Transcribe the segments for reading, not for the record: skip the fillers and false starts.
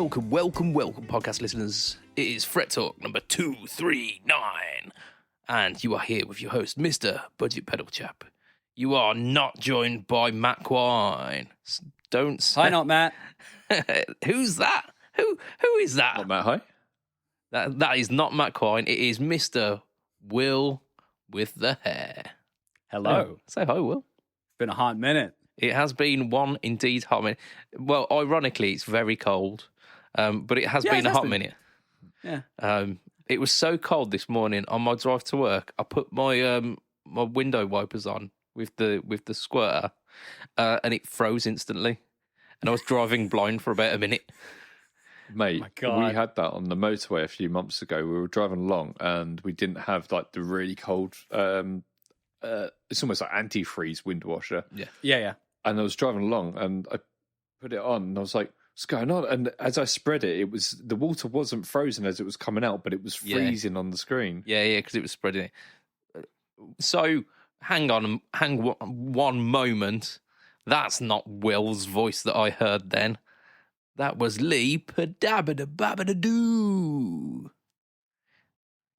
Welcome, podcast listeners. It is Fret Talk number 239, and you are here with your host, Mr. BudgetPedalChap. You are not joined by Matt Quine. Don't say... Hi, not Matt. Who's that? Who is that? Not Matt, hi. That is not Matt Quine. It is Mr. Will with the hair. Hello. Say hi, Will. Been a hot minute. It has been one indeed hot minute. Well, ironically, it's very cold, but it has been a hot minute. Yeah. It was so cold this morning on my drive to work. I put my my window wipers on with the squirter, and it froze instantly. And I was driving blind for about a minute. Mate, my God. We had that on the motorway a few months ago. We were driving along and we didn't have like the really cold. It's almost like antifreeze wind washer. Yeah. And I was driving along and I put it on and I was like, what's going on? And as I spread it, the water wasn't frozen as it was coming out, but it was freezing on the screen. Yeah, because it was spreading. So hang one moment. That's not Will's voice that I heard then. That was Lee Padabada-babada-doo.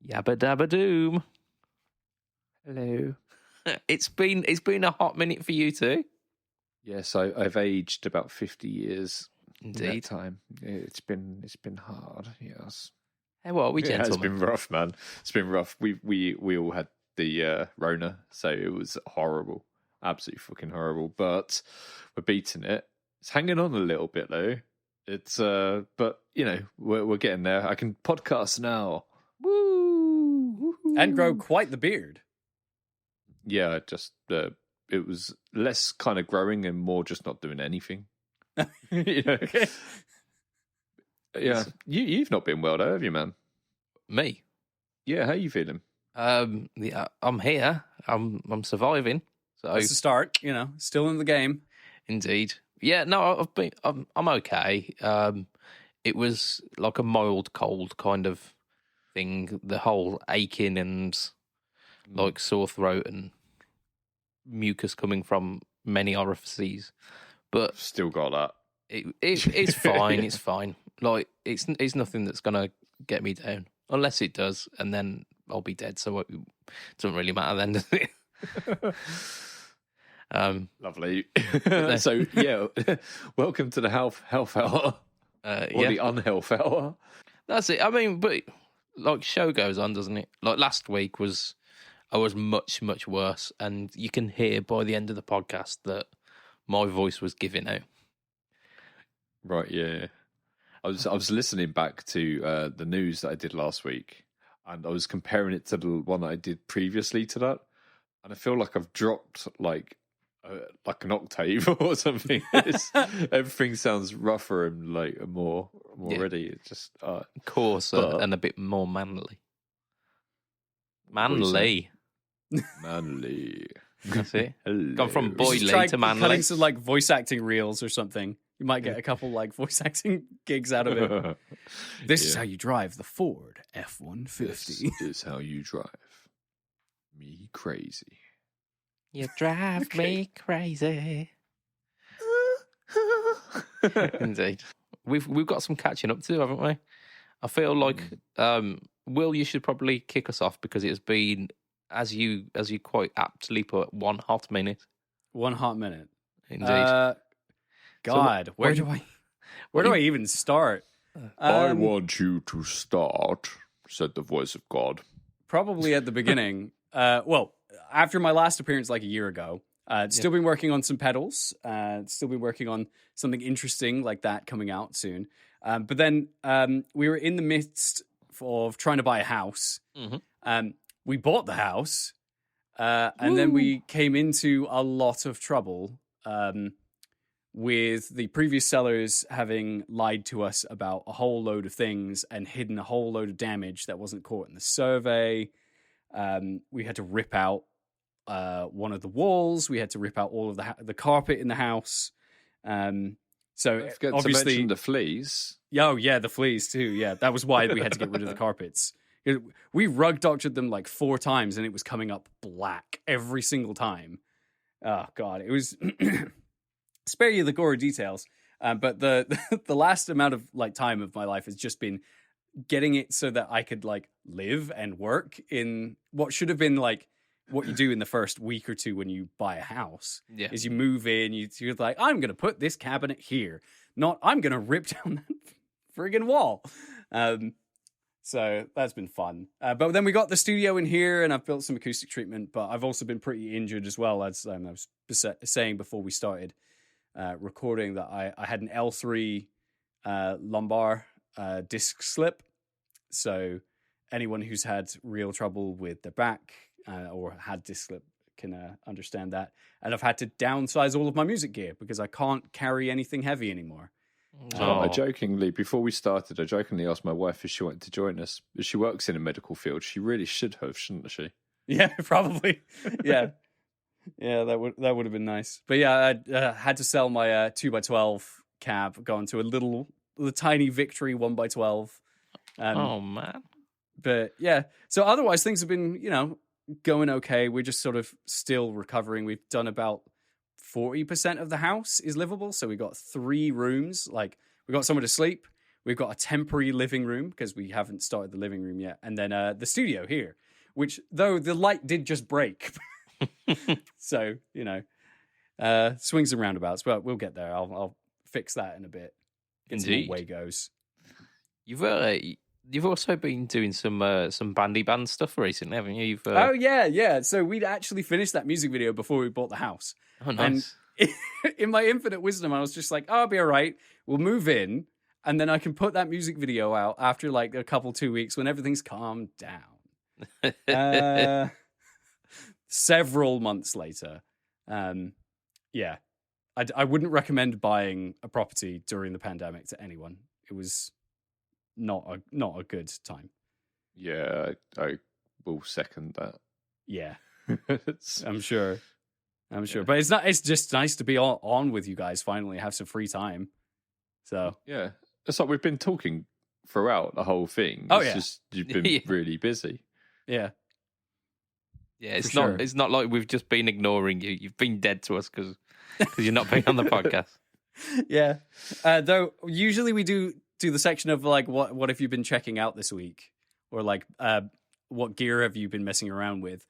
Yabba-dabba-doom. Hello. It's been a hot minute for you too. Yes, I've aged about 50 years. Indeed. In that time. It's been hard, yes. Hey, what are we, gentlemen? It's been rough, man. It's been rough. We all had the Rona, so it was horrible. Absolutely fucking horrible. But we're beating it. It's hanging on a little bit though. It's but you know, we're getting there. I can podcast now. Woo! And grow quite the beard. Yeah, just it was less kind of growing and more just not doing anything. You know? Okay. Yeah. You've not been well though, have you, man? Me? Yeah, how you feeling? I'm here. I'm surviving. So That's a start, still in the game. Indeed. Yeah, no, I'm okay. It was like a mild cold kind of thing. The whole aching and like sore throat and mucus coming from many orifices. But Still got that. It's fine. It's fine. Like it's nothing that's gonna get me down unless it does, and then I'll be dead. So it doesn't really matter then, does it? Lovely. So yeah, welcome to the health hour, or the unhealth hour. That's it. I mean, but like show goes on, doesn't it? Like last week I was much worse, and you can hear by the end of the podcast that my voice was giving out. Right. Yeah. I was listening back to the news that I did last week, and I was comparing it to the one that I did previously to that, and I feel like I've dropped like an octave or something. Everything sounds rougher and like more ready. It's just coarser and a bit more manly. Manly. That's it. Gone from boily to manly. Cutting some like voice acting reels or something. You might get a couple like voice acting gigs out of it. This is how you drive the Ford F-150. This is how you drive me crazy. You drive me crazy. Indeed. We've got some catching up to, haven't we? I feel like Will, you should probably kick us off because it has been, as you quite aptly put, one hot minute. One hot minute. Indeed. God, where do I even start? I want you to start, said the voice of God. Probably at the beginning. Well, after my last appearance like a year ago, still been working on some pedals. Still been working on something interesting like that coming out soon. But then we were in the midst of trying to buy a house. Mm-hmm. We bought the house, and then we came into a lot of trouble with the previous sellers having lied to us about a whole load of things and hidden a whole load of damage that wasn't caught in the survey. We had to rip out one of the walls. We had to rip out all of the carpet in the house. So forget obviously, to mention the fleas. Oh yeah, the fleas too. Yeah, that was why we had to get rid of the carpets. We rug doctored them like 4 times, and it was coming up black every single time. Oh god, it was. Spare you the gory details. But the the last amount of like time of my life has just been getting it so that I could like live and work in what should have been like what you do in the first week or two when you buy a house. Yeah. Is you move in, you're like, I'm going to put this cabinet here, not I'm going to rip down that friggin' wall. So that's been fun. But then we got the studio in here, and I've built some acoustic treatment. But I've also been pretty injured as well, as I was saying before we started recording, that I had an L3 lumbar disc slip. So anyone who's had real trouble with their back or had disc slip can understand that. And I've had to downsize all of my music gear because I can't carry anything heavy anymore. Before we started, I jokingly asked my wife if she wanted to join us. She works in a medical field. She really should have, shouldn't she? Yeah, probably. Yeah. Yeah, that would have been nice. But yeah, I had to sell my 2x12 cab, gone to the tiny Victory 1x12. Oh, man. But yeah, so otherwise things have been, going okay. We're just sort of still recovering. We've done about 40% of the house is livable. So we've got 3 rooms. Like, we've got somewhere to sleep. We've got a temporary living room because we haven't started the living room yet. And then the studio here, which, though, the light did just break. So, swings and roundabouts. But we'll get there. I'll fix that in a bit. Get some more Wagos. You've also been doing some bandy band stuff recently, haven't you? Oh, yeah. So we'd actually finished that music video before we bought the house. Oh, nice. And in my infinite wisdom, I was just like, I'll be all right. We'll move in, and then I can put that music video out after like a couple 2 weeks when everything's calmed down. Several months later, yeah, I wouldn't recommend buying a property during the pandemic to anyone. It was not a good time. Yeah, I will second that. Yeah, I'm sure. But it's just nice to be on with you guys, finally have some free time. So yeah, it's like we've been talking throughout the whole thing. It's just you've been really busy. Yeah. Yeah, it's not like we've just been ignoring you. You've been dead to us because you're not being on the podcast. Yeah. Though usually we do the section of like what have you been checking out this week, or like what gear have you been messing around with.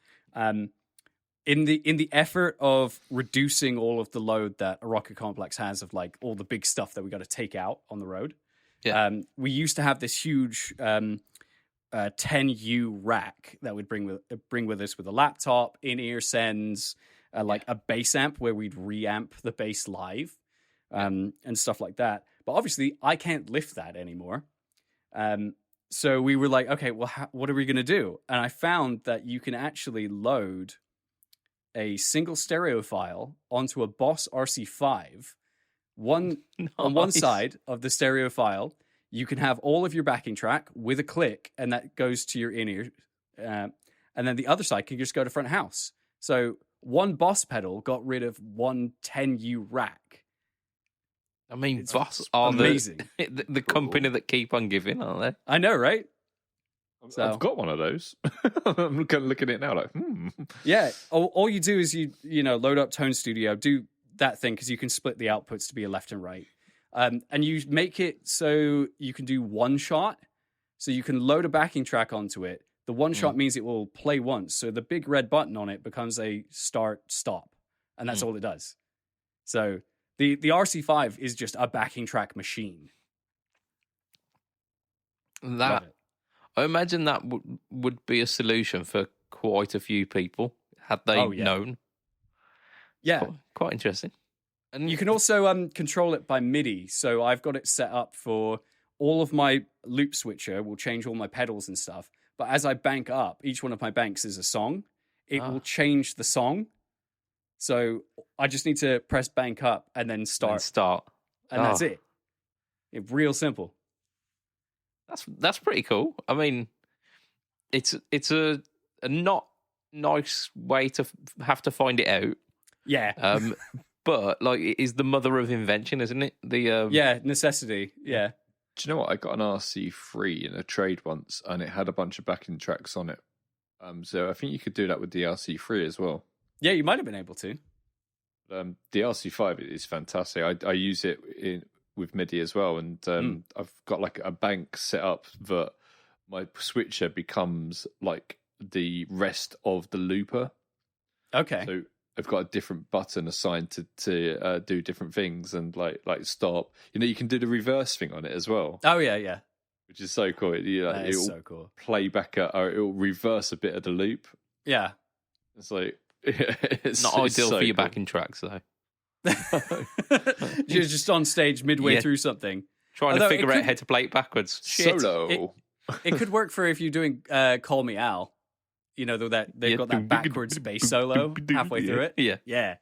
In the effort of reducing all of the load that a rocket complex has of like all the big stuff that we got to take out on the road. Yeah. We used to have this huge 10U rack that we'd bring with us with a laptop, in-ear sends, like a bass amp where we'd reamp the bass live, and stuff like that. But obviously, I can't lift that anymore. So we were like, okay, well, what are we going to do? And I found that you can actually load a single stereo file onto a Boss RC5. On one side of the stereo file, you can have all of your backing track with a click, and that goes to your in-ear. And then the other side can just go to front house. So one Boss pedal got rid of one 10U rack. I mean, it's Boss are amazing. The company that keep on giving, aren't they? I know, right? So, I've got one of those. I'm looking at it now like, Yeah, all you do is you load up Tone Studio, do that thing because you can split the outputs to be a left and right. And you make it so you can do one shot. So you can load a backing track onto it. The one shot means it will play once. So the big red button on it becomes a start-stop. And that's all it does. So the RC5 is just a backing track machine. I imagine that would be a solution for quite a few people had they known. Yeah. Quite interesting. And you can also control it by MIDI. So I've got it set up for all of my loop switcher will change all my pedals and stuff. But as I bank up, each one of my banks is a song. It will change the song. So I just need to press bank up and then start. And that's it. It's real simple. That's pretty cool. I mean, it's a not nice way to have to find it out. Yeah. But like, it is the mother of invention, isn't it? Necessity. Yeah. Do you know what? I got an RC3 in a trade once, and it had a bunch of backing tracks on it. So I think you could do that with the RC3 as well. Yeah, you might have been able to. The RC5 is fantastic. I use it with MIDI as well, and I've got like a bank set up that my switcher becomes like the rest of the looper. Okay. So I've got a different button assigned to do different things, and like stop. You can do the reverse thing on it as well. Oh yeah. Which is so cool. That is it'll so cool. play back or it'll reverse a bit of the loop. Yeah. It's like it's Not ideal so for your cool. backing tracks, though. You're just on stage midway through something. Trying Although to figure it out could- how to play it backwards. Shit. Solo. It could work for if you're doing Call Me Al. You know, that they've got that backwards bass solo halfway through it. Yeah. Yeah.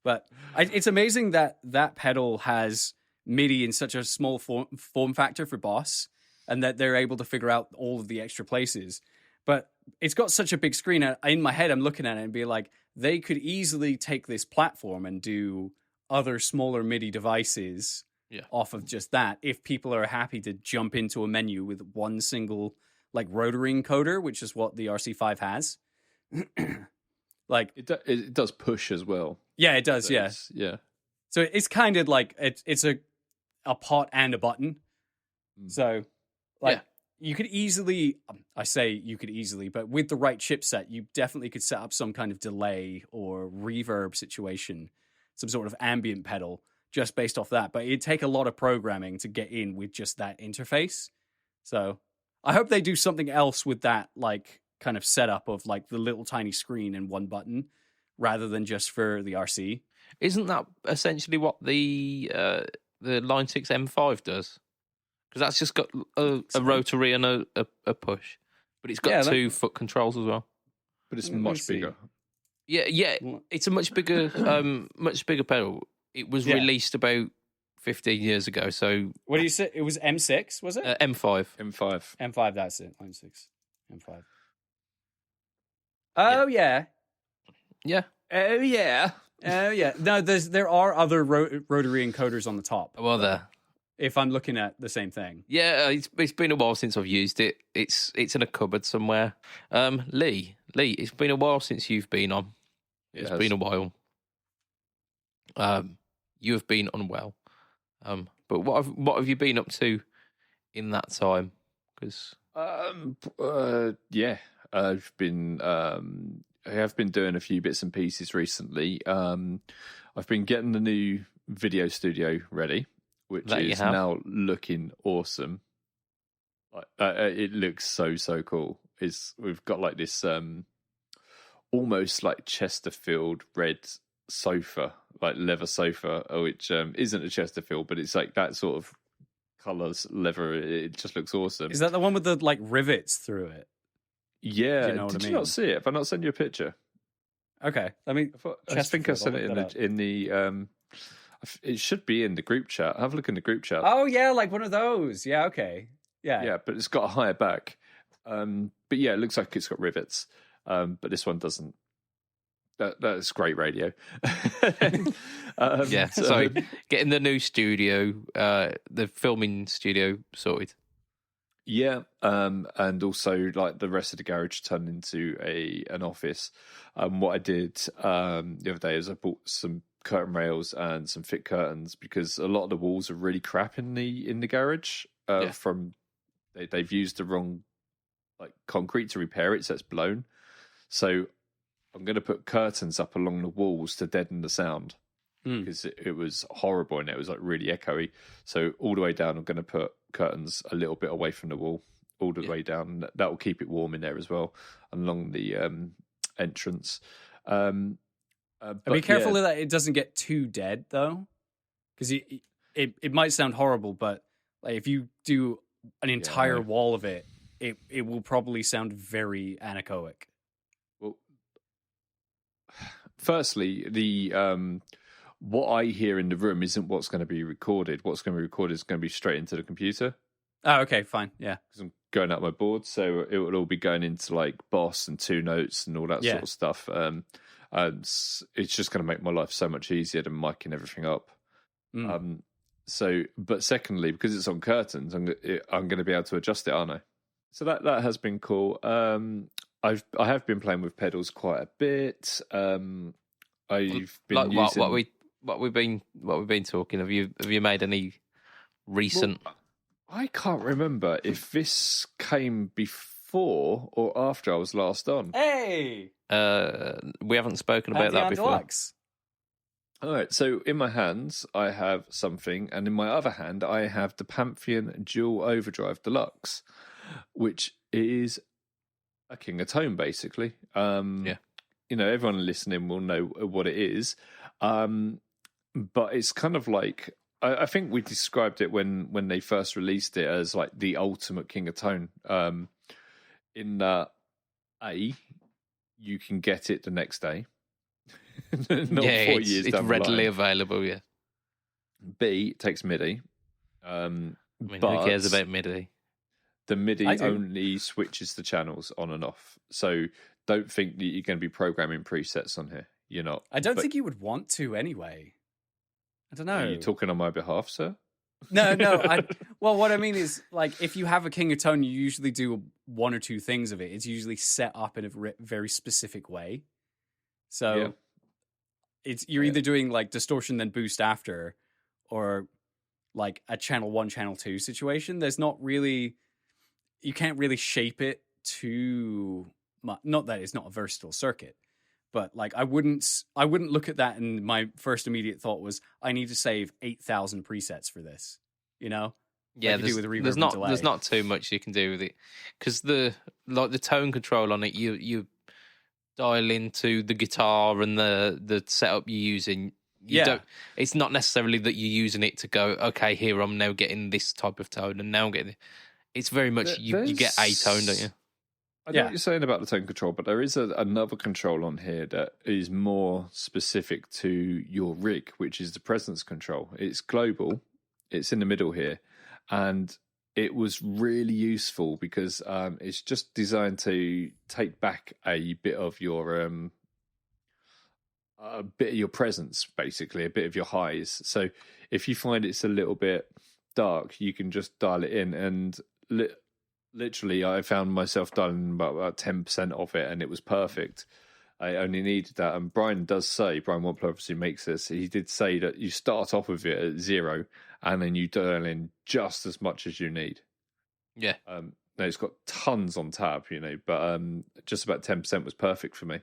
But it's amazing that that pedal has MIDI in such a small form factor for Boss, and that they're able to figure out all of the extra places. But it's got such a big screen. In my head, I'm looking at it and be like, they could easily take this platform and do other smaller MIDI devices off of just that, if people are happy to jump into a menu with one single like rotary encoder, which is what the RC5 has. Like it does push as well. Yeah, it does. Yeah. So it's kind of like it's a pot and a button. So like you could easily, I say you could easily, but with the right chipset, you definitely could set up some kind of delay or reverb situation, some sort of ambient pedal just based off that. But it'd take a lot of programming to get in with just that interface. So I hope they do something else with that, like kind of setup of like the little tiny screen and one button rather than just for the RC. Isn't that essentially what the Line 6 M5 does? Because that's just got a rotary and a push, but it's got 2 foot controls as well. But it's much bigger. Yeah, it's a much bigger pedal. It was released about 15 years ago. So what do you say? It was M6, was it? M5. M5. That's it. Line 6. M5. Oh yeah. Oh yeah. Oh yeah. No, there are other rotary encoders on the top. Well, there. If I'm looking at the same thing. Yeah, it's been a while since I've used it. It's in a cupboard somewhere. Lee, it's been a while since you've been on. It's been a while. You have been unwell. But what have you been up to in that time? Because I have been doing a few bits and pieces recently. I've been getting the new video studio ready, which is now looking awesome. It looks so cool. We've got like this almost like Chesterfield red sofa, like leather sofa, which isn't a Chesterfield, but it's like that sort of colours, leather. It just looks awesome. Is that the one with the like rivets through it? Yeah. You know Did you not see it? Have I not sent you a picture? Okay. I think I sent it in the it should be in the group chat. Have a look in the group chat. Oh yeah, like one of those. Yeah, okay. Yeah, but it's got a higher back. But yeah, it looks like it's got rivets. But this one doesn't. That's great radio. So getting the new studio, the filming studio sorted. Yeah, and also like the rest of the garage turned into an office. What I did the other day is I bought some curtain rails and some thick curtains because a lot of the walls are really crap in the garage. They've used the wrong like concrete to repair it, so it's blown. So I'm going to put curtains up along the walls to deaden the sound because it was horrible and it was like really echoey. So all the way down, I'm going to put curtains a little bit away from the wall, all the way down. That will keep it warm in there as well, along the entrance. Be careful that it doesn't get too dead though, because it might sound horrible, but like if you do an entire wall of it, it will probably sound very anechoic. Well, firstly, the what I hear in the room isn't what's going to be recorded. What's going to be recorded is going to be straight into the computer. Oh, okay, fine, yeah. Because I'm going out my board, so it will all be going into like Boss and 2 Notes and all that sort of stuff. It's just going to make my life so much easier than micing everything up. But secondly, because it's on curtains, I'm going to be able to adjust it, aren't I? So that has been cool. I have been playing with pedals quite a bit. I've been like using... what we've been talking. Have you made any recent? Well, I can't remember if this came before or after I was last on. Hey, We haven't spoken about that before. Deluxe. All right, so in my hands I have something, and in my other hand I have the Pantheon Dual Overdrive Deluxe, which is a King of Tone, basically. Yeah. You know, everyone listening will know what it is, but it's kind of like I think we described it when they first released it as like the ultimate King of Tone. In you can get it the next day. Not 4 years it's down the readily line. available. Yeah, B, it takes MIDI. I mean, But who cares about MIDI? the MIDI I do. only switches the channels on and off. So don't think that you're going to be programming presets on here. You're not. I don't But think you would want to anyway. I don't know. Are you talking on my behalf, sir? No. Well, what I mean is, like, if you have a King of Tone, you usually do one or two things of it. It's usually set up in a very specific way. So Yeah. you're either doing like distortion then boost after, or like a channel 1, channel 2 situation. There's not really, you can't really shape it too much. Not that it's not a versatile circuit, but like I wouldn't look at that and my first immediate thought was I need to save 8,000 presets for this. You know? Yeah, Like you do with reverb there's and not delay. there's not too much you can do with it because the tone control on it, you dial into the guitar and the setup you're using. It's not necessarily that you're using it to go, okay, here I'm now getting this type of tone, and now I'm getting. It's very much you get a tone, don't you? I know what you're saying about the tone control, but there is another control on here that is more specific to your rig, which is the presence control. It's global. It's in the middle here. And it was really useful because it's just designed to take back a bit of your presence, basically, a bit of your highs. So if you find it's a little bit dark, you can just dial it in. And literally, I found myself dialing about 10% of it, and it was perfect. I only needed that. And Brian Wampler obviously makes this. He did say that you start off with it at 0, and then you dial in just as much as you need. Yeah. Now it's got tons on tab, but just about 10% was perfect for me.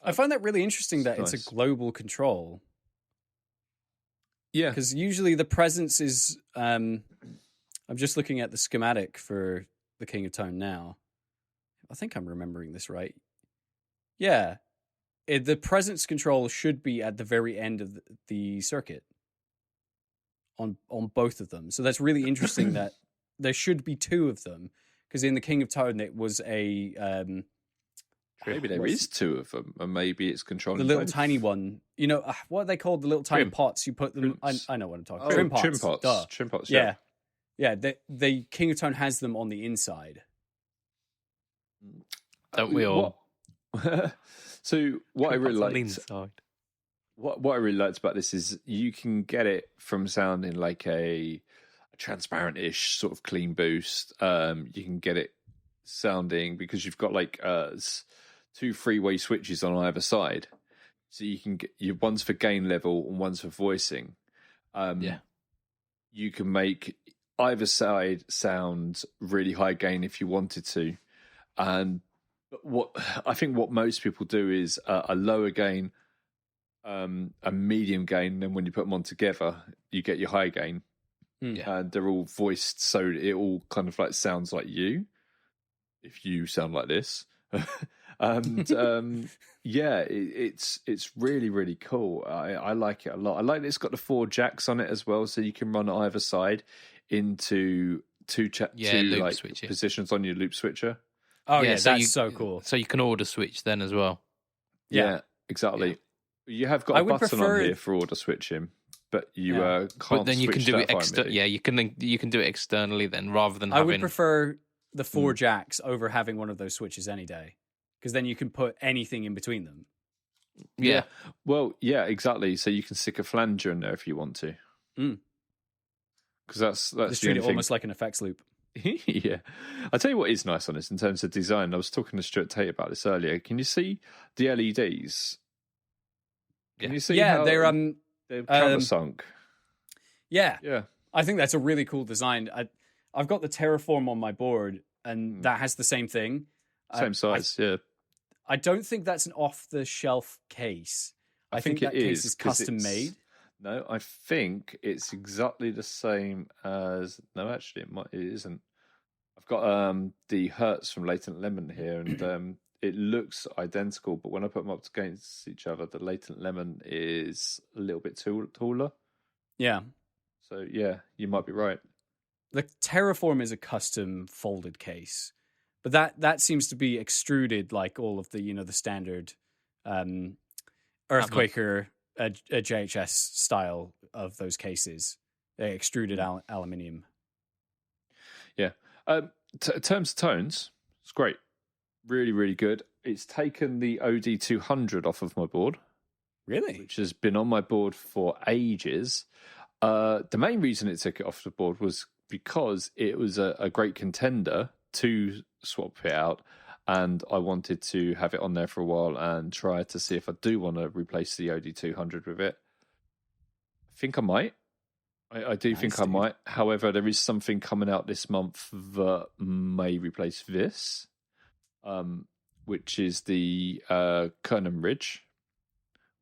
I find that really interesting that nice. it's a global control. Yeah. Because usually the presence is, I'm just looking at the schematic for the King of Tone now. I think I'm remembering this right. Yeah. The presence control should be at the very end of the circuit on both of them. So that's really interesting that there should be 2 of them, because in the King of Tone it was a maybe there is 2 of them, and maybe it's controlling the little both. tiny one. You know what are they called? The little tiny Trim. pots. You put them. Trims. I know what I'm talking. Oh, Trim pots. Trim pots. Duh. Trim pots. Yeah. The King of Tone has them on the inside. Don't we all? So what I really On the liked, inside. what I really liked about this is you can get it from sounding like a transparent-ish sort of clean boost. You can get it sounding, because you've got like 2 freeway switches on either side, so you can get one's for gain level and one's for voicing. You can make either side sound really high gain if you wanted to, and what most people do is a lower gain, a medium gain, and then when you put them on together, you get your high gain. And they're all voiced, so it all kind of like sounds like you, if you sound like this. And it's really, really cool. I like it a lot. I like that it's got the 4 jacks on it as well, so you can run either side into two loop like switcher positions on your loop switcher. Oh yeah, so that's so cool. So you can order switch then as well. Yeah, exactly. Yeah. You have got a button on here for order switching, but you can't. But then you can switch do that it. You can do it externally then, rather than I having. would prefer the 4 jacks over having one of those switches any day, because then you can put anything in between them. Yeah. Well, yeah, exactly. So you can stick a flanger in there if you want to. Because that's Just treat it almost like an effects loop. Yeah. I'll tell you what is nice on this in terms of design. I was talking to Stuart Tate about this earlier. Can you see the LEDs? Can you see how... they're They're countersunk. Yeah. Yeah. I think that's a really cool design. I've got the Terraform on my board, and that has the same thing. Same size, yeah. I don't think that's an off-the-shelf case. I think that case is custom made. No, I think it's exactly the same as. No, actually, it isn't. I've got the Hertz from Latent Lemon here, and it looks identical. But when I put them up against each other, the Latent Lemon is a little bit taller. Yeah. So yeah, you might be right. The Terraform is a custom folded case, but that seems to be extruded like all of the the standard Earthquaker JHS style of those cases. They extruded aluminium. Yeah. In terms of tones, it's great. Really, really good. It's taken the OD200 off of my board. Really? Which has been on my board for ages. The main reason it took it off the board was because it was a great contender to swap it out, and I wanted to have it on there for a while and try to see if I do want to replace the OD200 with it. I think I might. I do think I might. However, there is something coming out this month that may replace this, which is the Kernan Ridge,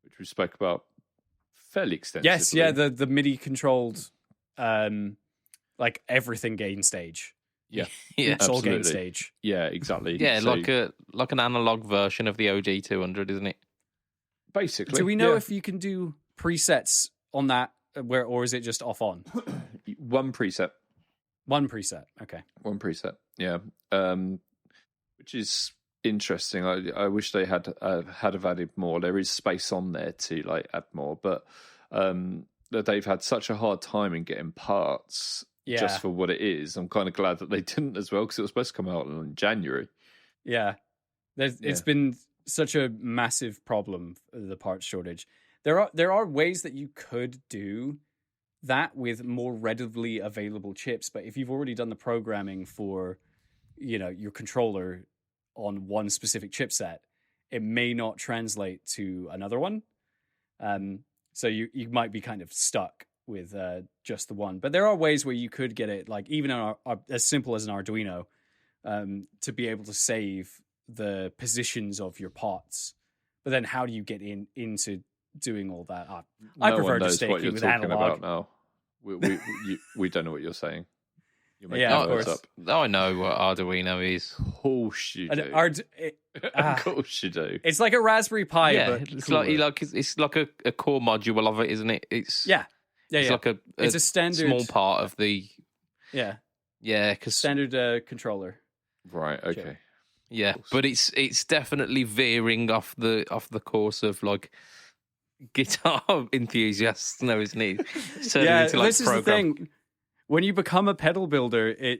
which we spoke about fairly extensively. Yes, yeah, the MIDI controlled, like everything gain stage. Yeah, yeah, it's all gain stage. Yeah, exactly. Yeah, so, like an analog version of the OG200, isn't it? Basically. Do we know if you can do presets on that, or is it just off on? One preset. One preset. Okay. One preset. Yeah. Which is interesting. I wish they had have added more. There is space on there to add more, but they've had such a hard time in getting parts just for what it is. I'm kind of glad that they didn't as well, because it was supposed to come out in January. Yeah. It's been such a massive problem, the parts shortage. There are ways that you could do that with more readily available chips, but if you've already done the programming for your controller on one specific chipset, it may not translate to another one. So you might be kind of stuck with just the one. But there are ways where you could get it, like even on as simple as an Arduino, to be able to save the positions of your pots. But then how do you get into doing all that? I prefer just sticking with analog. About now. We don't know what you're saying. Of course. Up. I know what Arduino is. Of course you do. Of course you do. It's like a Raspberry Pi. Yeah, but it's cooler. it's like a core module of it, isn't it? It's it's like it's a standard small part of the because standard controller. Right. Okay. Sure. Yeah, but it's definitely veering off the course of guitar enthusiasts now, isn't it? This is the thing. When you become a pedal builder,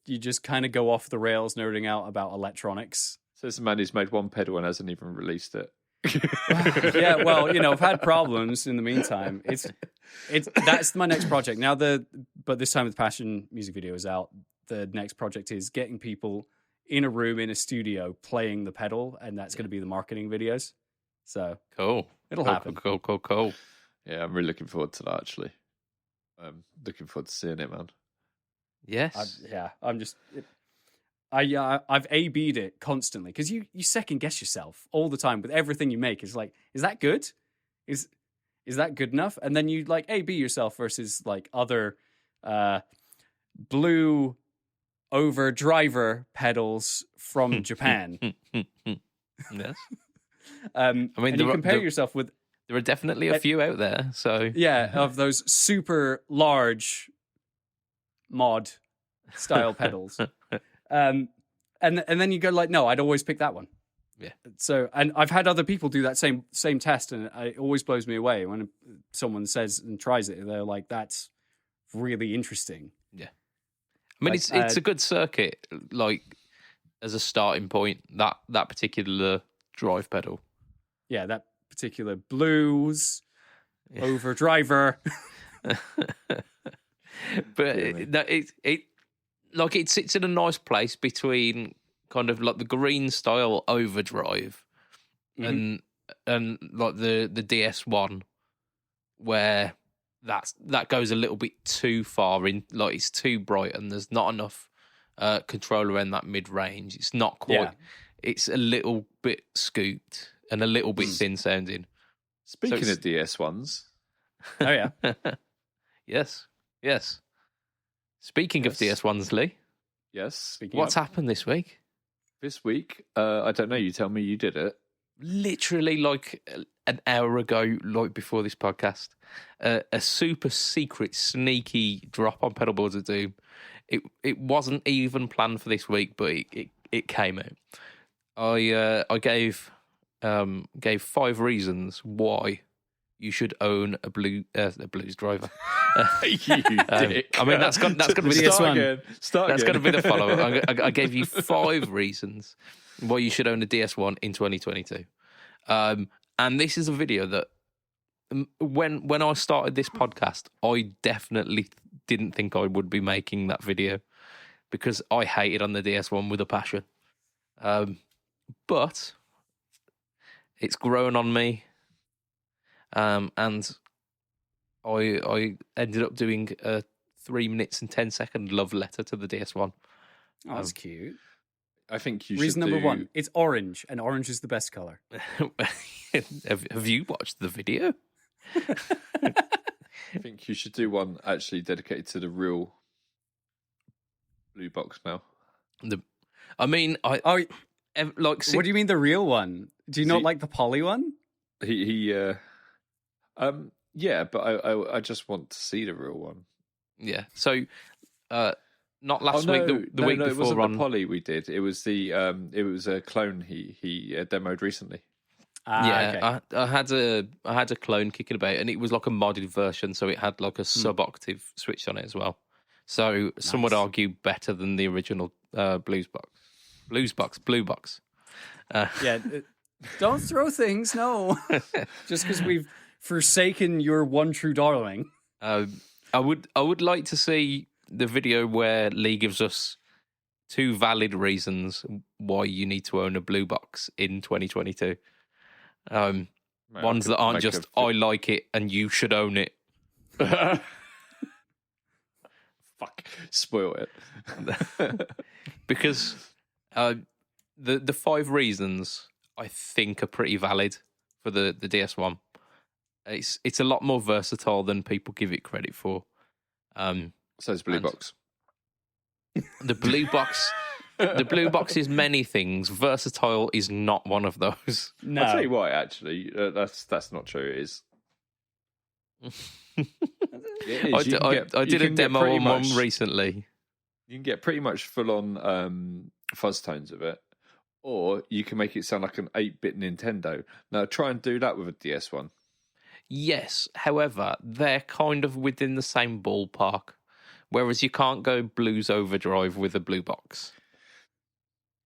you just kind of go off the rails, nerding out about electronics. Says the man who's made one pedal and hasn't even released it. Yeah, well, I've had problems in the meantime. That's my next project now. But this time with Passion music video is out. The next project is getting people in a room in a studio playing the pedal, and that's going to be the marketing videos. So cool. It'll happen. Cool. Yeah, I'm really looking forward to that. Actually, I'm looking forward to seeing it, man. Yes. I've A/B'd it constantly, because you second guess yourself all the time with everything you make. It's like, is that good? Is that good enough? And then you A/B yourself versus other blue over driver pedals from Japan. Yes. I mean, and you compare yourself with. There are definitely a few out there. So of those super large mod style pedals. And then you go no, I'd always pick that one. Yeah. So, and I've had other people do that same test, and it always blows me away when someone says and tries it. They're like, "That's really interesting." Yeah. I mean, it's a good circuit, as a starting point. That particular drive pedal. Yeah, that particular blues over driver. But it sits in a nice place between kind of the green style overdrive and the DS1 where that goes a little bit too far in, like it's too bright and there's not enough control around that mid range. It's not quite. Yeah. It's a little bit scooped and a little bit thin sounding. Speaking of DS ones, Oh yeah. Yes. Speaking of DS ones, Lee, yes. Speaking what's of, happened this week? This week, I don't know. You tell me. You did it. Literally like an hour ago, like before this podcast, a super secret, sneaky drop on Pedalboards of Doom. It wasn't even planned for this week, but it came out. I gave 5 reasons why you should own a blues driver. You dick. I mean that's going to be the Start again. That's going to be the follow. I gave you 5 reasons why you should own a DS1 in 2022. And this is a video that when I started this podcast, I definitely didn't think I would be making that video because I hated on the DS1 with a passion. But it's grown on me. And I ended up doing a 3 minutes and 10-second love letter to the DS1. oh, that's cute. I think you Reason should number do... 1, it's orange, and orange is the best color. Have you watched the video? I think you should do one actually dedicated to the real blue box now. I mean, Oh, like, what do you mean the real one? Do you not See- like the poly one? Yeah, but I just want to see the real one. yeah. So, not last week, the week it before wasn't on. the poly we did. It was it was a clone he demoed recently. Yeah, Okay. I had a clone kicking about, and it was like a modded version, so it had like a sub-octave switch on it as well. So some would Nice. argue better than the original Blue Box. Yeah. Don't throw things, no. Just because we've forsaken your one true darling. I would like to see the video where Lee gives us 2 valid reasons why you need to own a Blue Box in 2022. Ones that aren't just I like it and you should own it. Fuck, spoil it. Because the 5 reasons I think are pretty valid for the DS1. It's a lot more versatile than people give it credit for. So it's blue And- box. The Blue Box, the Blue Box is many things. Versatile is not one of those. No. I'll tell you why. Actually, that's not true. It is. It is. You can get- I you did a can get demo pretty on one much- recently. You can get pretty much full on fuzz tones of it, or you can make it sound like an 8-bit Nintendo. Now try and do that with a DS1. Yes, however, they're kind of within the same ballpark. Whereas you can't go blues overdrive with a Blue Box.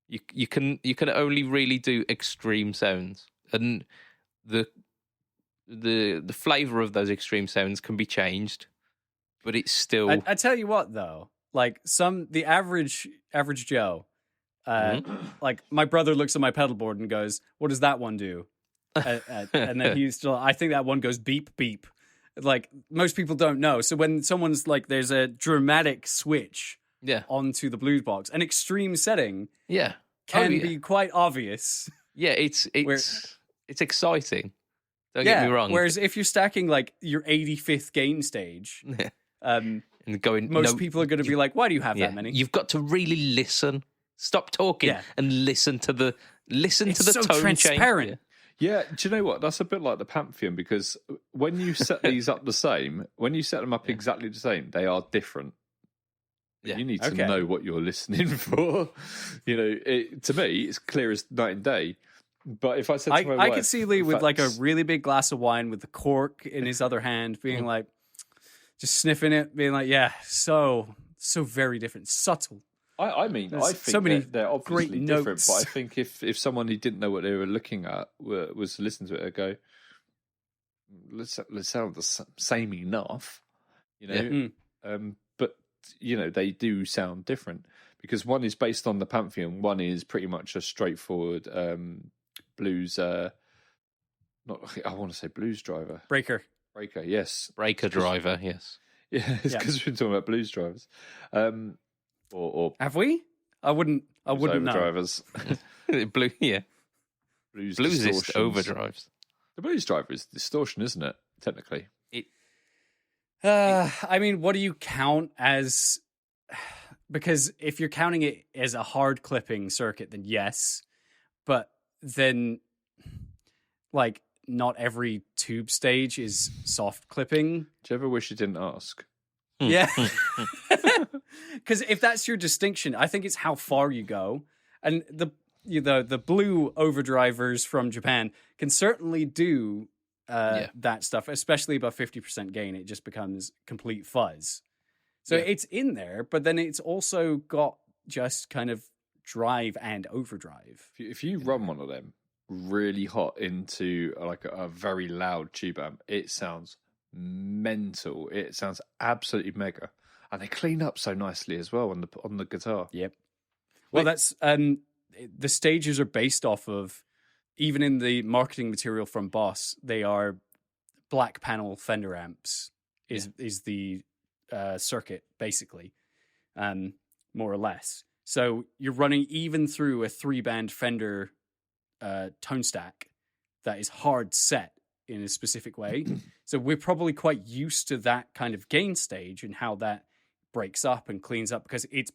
You can only really do extreme sounds, and the flavor of those extreme sounds can be changed, but it's still I tell you what, though, like the average Joe, like my brother looks at my pedal board and goes, "What does that one do?" And then I think that one goes beep beep. Like most people don't know. So when someone's like, there's a dramatic switch yeah onto the Blues Box, an extreme setting yeah can yeah. be quite obvious. Yeah, it's exciting. Don't Yeah. get me wrong. Whereas if you're stacking like your 85th gain stage, and going, most no, people are going to be like, "Why do you have yeah, that many?" You've got to really listen. Stop talking Yeah. and listen to the It's so tone transparent. change. Yeah, do you know what? That's a bit like the Pantheon, because when you set these up the same, when you set them up exactly the same, they are different. Yeah. You need to Okay. know what you're listening for. You know, to me, it's clear as night and day. But if I said to my I wife, could see Lee in with fact, like a really big glass of wine with the cork in his other hand, being like, just sniffing it, being like, "Yeah, so very different, subtle." I mean, There's I think so many they're great obviously different, notes. but I think if someone who didn't know what they were looking at was to listen to it, they'd go, let's sound the same enough, you know. Yeah. But you know, they do sound different because one is based on the Pantheon, one is pretty much a straightforward blues. Not, I want to say blues driver. Breaker. Breaker, yes. Breaker driver, yes. Yeah, it's because we've been talking about blues drivers. Or Have we? I wouldn't know. overdrivers. Yeah. Blues Bluesist distortions. overdrives. The blues driver is distortion, isn't it? Technically. I mean, what do you count as? Because if you're counting it as a hard clipping circuit, then yes. But then, like, not every tube stage is soft clipping. Do you ever wish you didn't ask? Yeah. Because if that's your distinction, I think it's how far you go. And the blue overdrivers from Japan can certainly do that stuff, especially above 50% gain. It just becomes complete fuzz. So it's in there, but then it's also got just kind of drive and overdrive. If you run one of them really hot into like a very loud tube amp, it sounds mental. It sounds absolutely mega, and they clean up so nicely as well on the guitar. Yep. Well, that's the stages are based off of, even in the marketing material from Boss, they are black panel Fender amps. Is the circuit basically, more or less. So you're running even through a 3-band Fender tone stack that is hard set in a specific way. So we're probably quite used to that kind of gain stage and how that breaks up and cleans up, because it's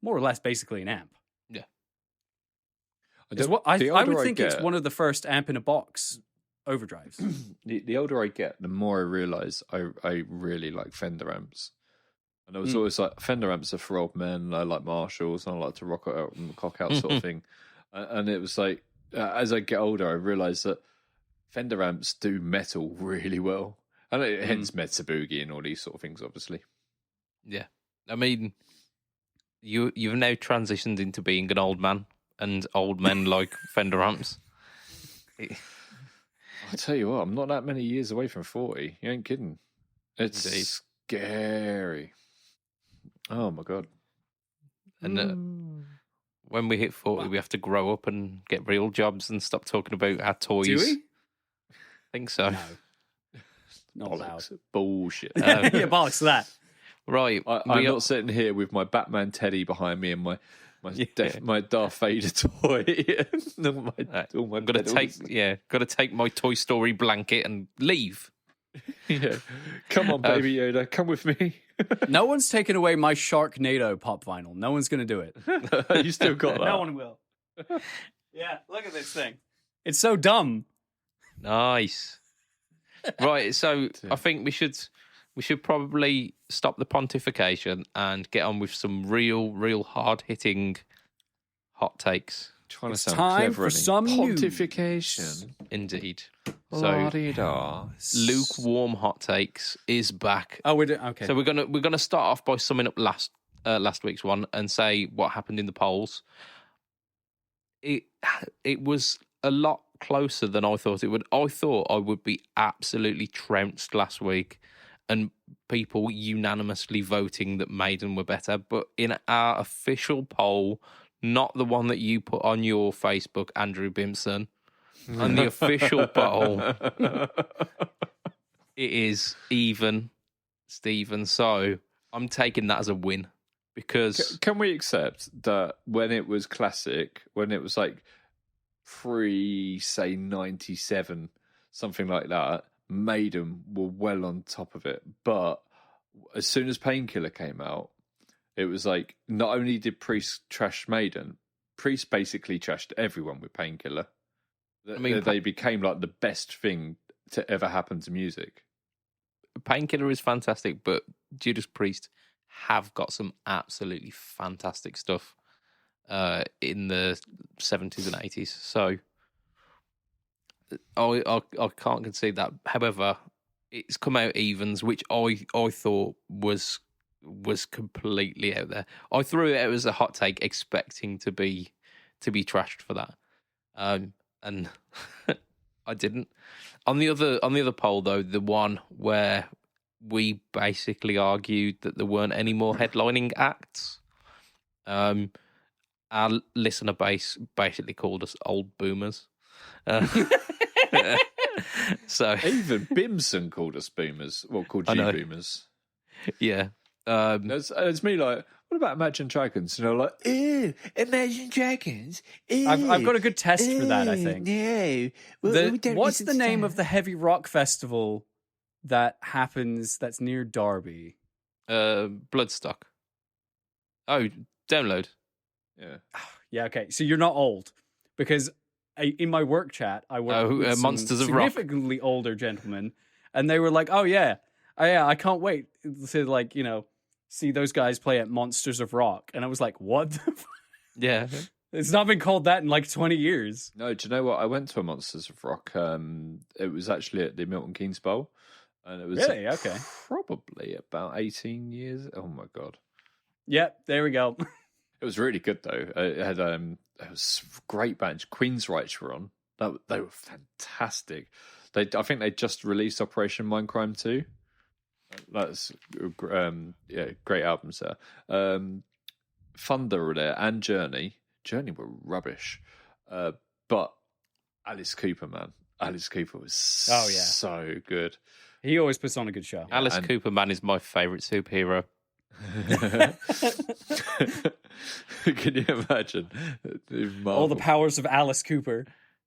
more or less basically an amp. Yeah. I would think it's one of the first amp in a box overdrives. The older I get, the more I realise I really like Fender amps. And I was always like, Fender amps are for old men. I like Marshalls, and I like to rock it out and cock out sort of thing. And it was like, as I get older, I realised that Fender amps do metal really well. And hence Mezza Boogie and all these sort of things, obviously. Yeah. I mean, you've now transitioned into being an old man, and old men like Fender amps. I'll tell you what, I'm not that many years away from 40. You ain't kidding. It's scary. Oh, my God. And when we hit 40, we have to grow up and get real jobs and stop talking about our toys. Do we? I think so. No. Not allowed. Bullshit. Yeah, bollocks to that. Right. I'm not sitting here with my Batman teddy behind me and my Darth Vader toy. I'm got to take my Toy Story blanket and leave. Yeah. Come on, Baby Yoda, come with me. No one's taken away my Sharknado pop vinyl. No one's going to do it. You still got that. No one will. Yeah, look at this thing. It's so dumb. Nice. Right, so I think we should probably stop the pontification and get on with some real hard hitting hot takes. Trying It's to sound time clever, for some pontification. Indeed. So La-di-da. lukewarm hot takes is back. Oh, okay. So we're gonna start off by summing up last week's one and say what happened in the polls. It was a lot closer than I thought it would. I thought I would be absolutely trounced last week, and people unanimously voting that Maiden were better. But in our official poll, not the one that you put on your Facebook, Andrew Bimson, on the official poll, it is even, Stephen. So I'm taking that as a win, because Can we accept that when it was classic, when it was like say 97, something like that, Maiden were well on top of it. But as soon as Painkiller came out, it was like, not only did Priest trash Maiden, Priest basically trashed everyone with Painkiller. I mean, they became like the best thing to ever happen to music. Painkiller is fantastic, but Judas Priest have got some absolutely fantastic stuff in the 70s and 80s. So I can't concede that. However, it's come out evens, which I thought was completely out there. I threw it out as a hot take, expecting to be trashed for that, and I didn't. On the other poll, though, the one where we basically argued that there weren't any more headlining acts, our listener base basically called us old boomers. So Even Bimson called us boomers. Well, called I you know. boomers. yeah. It's me like, what about Imagine Dragons? And I'm like, ew, Imagine Dragons. Ew, I've got a good test for that, I ew, think. No. What's the name of the heavy rock festival that happens that's near Derby? Bloodstock. Oh, download. Yeah. Yeah, okay. So you're not old. Because in my work chat, I work with some Monsters of Rock. significantly older gentlemen, and they were like, oh, yeah, I can't wait to, like, you know, see those guys play at Monsters of Rock. And I was like, what the Yeah. It's not been called that in like 20 years. No, do you know what? I went to a Monsters of Rock. It was actually at the Milton Keynes Bowl. And it was Really? Okay. probably about 18 years. Oh, my God. Yep, there we go. It was really good, though. It was a great band. Queensryche were on. They were fantastic. I think they just released Operation Mindcrime 2. That's great albums there. Thunder were there and Journey. Journey were rubbish, but Alice Cooper, man, Alice Cooper was so good. He always puts on a good show. Alice Cooper, man, is my favourite superhero. Can you imagine all the powers of Alice Cooper?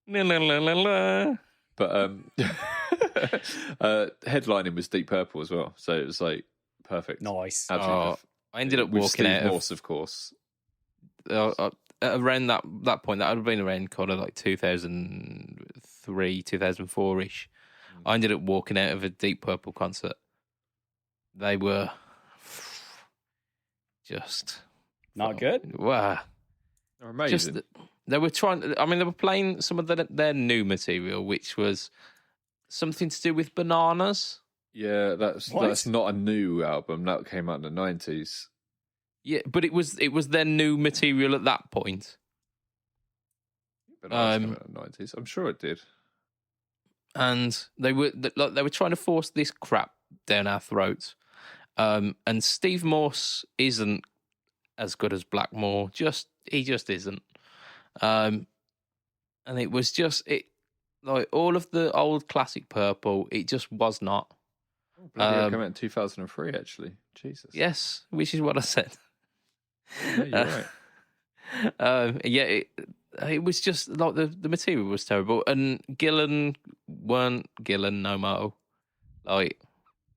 La, la, la, la, la. But headlining was Deep Purple as well, so it was like perfect. Nice. Absolutely. I ended up With walking Steve out Morse, of course. around that point. That would have been around kind of like 2003, 2004 ish. I ended up walking out of a Deep Purple concert. They were just Not good? Wow. They're amazing. They were playing some of their new material, which was something to do with bananas. Yeah, that's not a new album. That came out in the 90s. Yeah, but it was their new material at that point. But came out in the 90s. I'm sure it did. And they were trying to force this crap down our throats. And Steve Morse isn't as good as Blackmore. He just isn't. And it was just like all of the old classic Purple. It just was not. Bloody hell, came out in 2003, actually. Jesus. Yes, which is what I said. Yeah, you're right. It was just like the material was terrible, and Gillan weren't Gillan no more. Like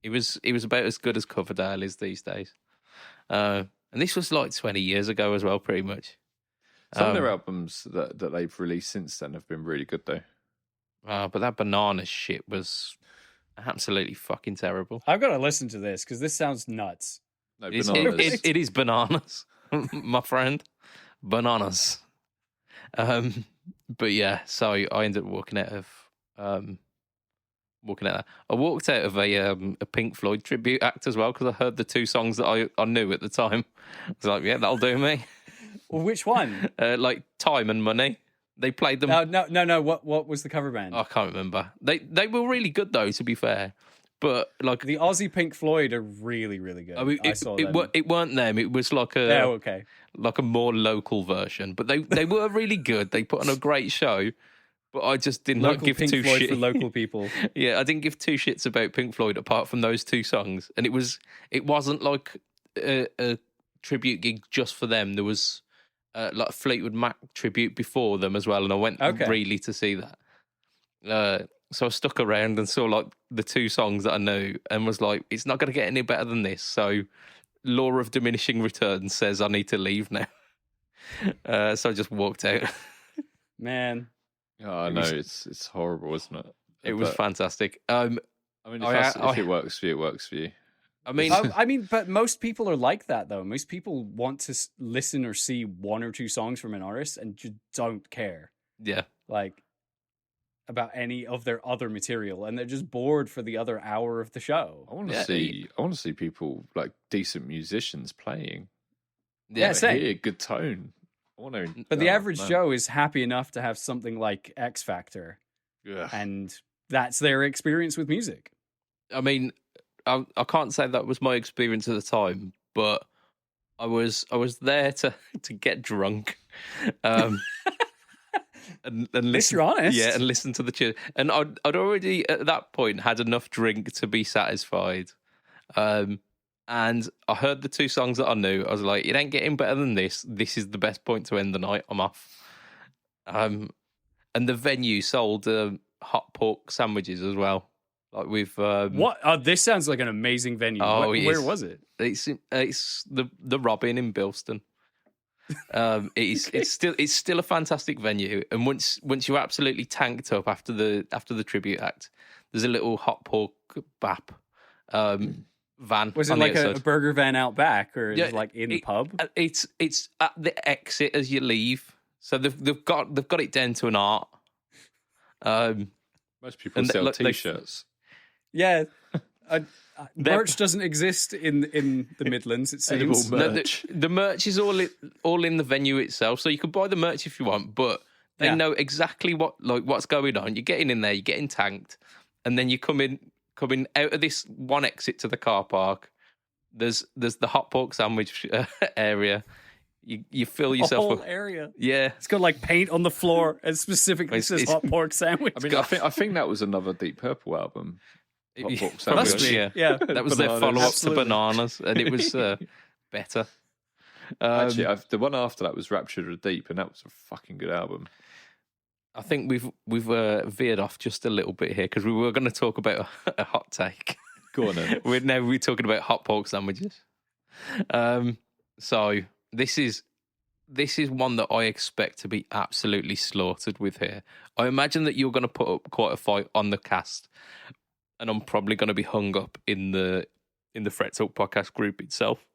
it was about as good as Coverdale is these days. And this was like 20 years ago as well, pretty much. Some of their albums that they've released since then have been really good, though. But that banana shit was absolutely fucking terrible. I've got to listen to this because this sounds nuts. No, It is bananas, my friend. Bananas. But yeah, so I ended up walking out of that. I walked out of a Pink Floyd tribute act as well because I heard the two songs that I knew at the time. I was like, yeah, that'll do me. Well, which one? Like Time and Money. They played them. No. What was the cover band? I can't remember. They were really good though, to be fair. But like the Aussie Pink Floyd are really, really good. I saw them. It weren't them. It was like a more local version. But they were really good. They put on a great show. But I just did not give Pink two Floyd shits for local people. Yeah, I didn't give two shits about Pink Floyd apart from those two songs. And it wasn't like a tribute gig just for them. There was like a Fleetwood Mac tribute before them as well, and I went really to see that. So I stuck around and saw like the two songs that I knew, and was like, it's not going to get any better than this. So law of diminishing returns says I need to leave now. So I just walked out. Man. Oh, no, it's horrible, isn't it? It was fantastic. I mean, if it works for you, it works for you. I mean, but most people are like that, though. Most people want to listen or see one or two songs from an artist and just don't care. Yeah. Like, about any of their other material, and they're just bored for the other hour of the show. I want to see people like decent musicians playing. Yeah, same. Hear good tone. But the average Joe is happy enough to have something like X Factor, and that's their experience with music. I mean, I can't say that was my experience at the time, but I was there to get drunk. and At least listen. you're honest. Yeah, and listen to the tune. And I'd already at that point had enough drink to be satisfied. And I heard the 2 songs that I knew. I was like, it ain't getting better than this. This is the best point to end the night. I'm off. And the venue sold hot pork sandwiches as well. Like with What? Oh, this sounds like an amazing venue. Oh, Where was it? It's the Robin in Bilston. It's still a fantastic venue, and once you're absolutely tanked up after the tribute act, there's a little hot pork bap van. Was it like a burger van out back, or is it like in the pub? It's at the exit as you leave, so they've got it down to an art. Most people sell T-shirts. Yeah. Merch doesn't exist in the Midlands, it seems. Merch. The merch is all in the venue itself, so you can buy the merch if you want, but they know exactly what's going on. You're getting in there, you're getting tanked, and then you come in out of this one exit to the car park. There's the hot pork sandwich area. You fill yourself a whole up. area. Yeah, it's got like paint on the floor and specifically says hot pork sandwich. I mean, I think that was another Deep Purple album. Hot pork must be, yeah. That was their follow-up to Bananas, and it was better. Actually, the one after that was Raptured or Deep, and that was a fucking good album. I think we've veered off just a little bit here because we were going to talk about a hot take. Go on, then. We're talking about hot pork sandwiches. So this is one that I expect to be absolutely slaughtered with here. I imagine that you're going to put up quite a fight on the cast. And I'm probably going to be hung up in the Fret Talk podcast group itself.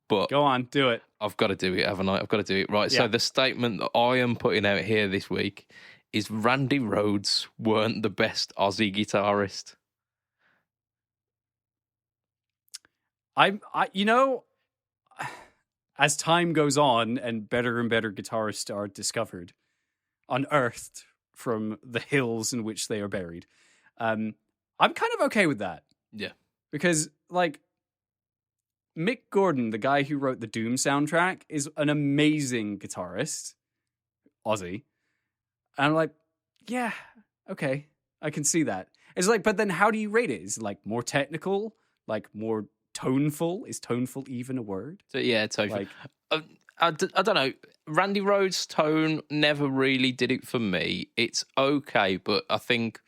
But go on, do it. I've got to do it, haven't I? I've got to do it. Right. Yeah. So the statement that I am putting out here this week is Randy Rhoads weren't the best Aussie guitarist. As time goes on and better guitarists are discovered, unearthed from the hills in which they are buried, I'm kind of okay with that. Yeah. Because, like, Mick Gordon, the guy who wrote the Doom soundtrack, is an amazing guitarist. Aussie. And I'm like, yeah, okay, I can see that. It's like, but then how do you rate it? Is it, like, more technical? Like, more toneful? Is toneful even a word? So, yeah, toneful. Like, I don't know. Randy Rhoads' tone never really did it for me. It's okay, but I think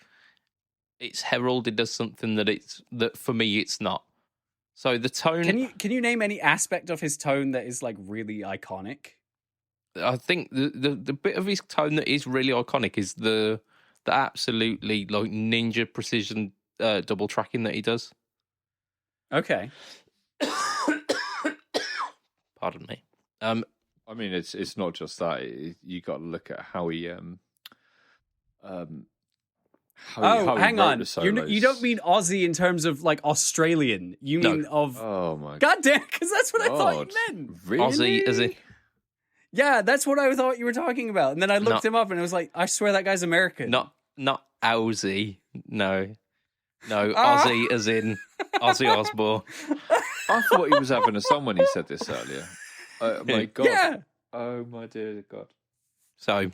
it's heralded as something that for me it's not. So the tone. Can you name any aspect of his tone that is like really iconic? I think the bit of his tone that is really iconic is the absolutely like ninja precision double tracking that he does. Okay. Pardon me. I mean, it's not just that. You got to look at how he hang on. You don't mean Aussie in terms of like Australian. You mean of... Oh, my God. God damn, because that's what I thought you meant. Really? Aussie, as in... Yeah, that's what I thought you were talking about. And then I looked him up and I was like, I swear that guy's American. Not Aussie. No, Aussie as in Ozzy Osbourne. I thought he was having a son when he said this earlier. Oh, my God. Yeah. Oh, my dear God. So...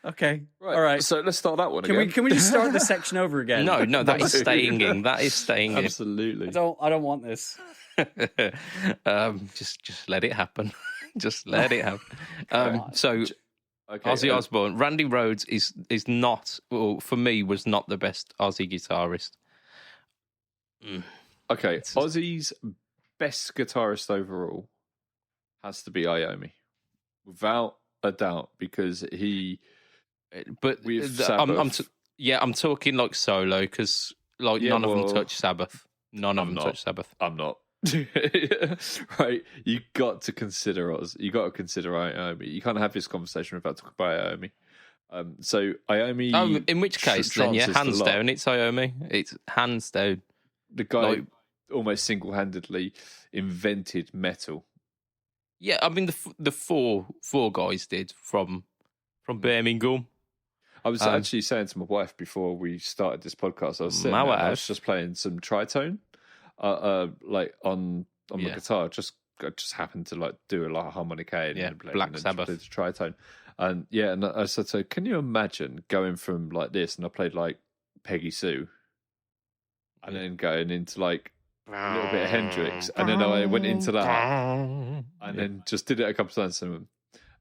Okay. Right. All right. So let's start that one again. Can we just start the section over again? No, that is staying in. That is staying in. Absolutely. I don't want this. Just let it happen. Just let it happen. So Ozzy Osbourne, Randy Rhoads is not, well, for me, was not the best Aussie guitarist. Okay, Ozzy's best guitarist overall has to be Iommi, without a doubt, because he. But I'm talking like solo, because like none of them touch Sabbath. None of them touch Sabbath. I'm not. Right, you got to consider Oz. You got to consider Iommi. You can't have this conversation without talking about Iommi. So Iommi. In which case, then hands down, it's Iommi. It's hands down. The guy almost single-handedly invented metal. Yeah, I mean the four guys did from Birmingham. I was actually saying to my wife before we started this podcast, I was sitting there, I was just playing some tritone, like on the guitar. I just happened to like do a lot of harmonica and Black Sabbath tritone, And yeah, and I said, so can you imagine going from like this, and I played like Peggy Sue, and then going into like a little bit of Hendrix, and then I went into that, and then just did it a couple of times, and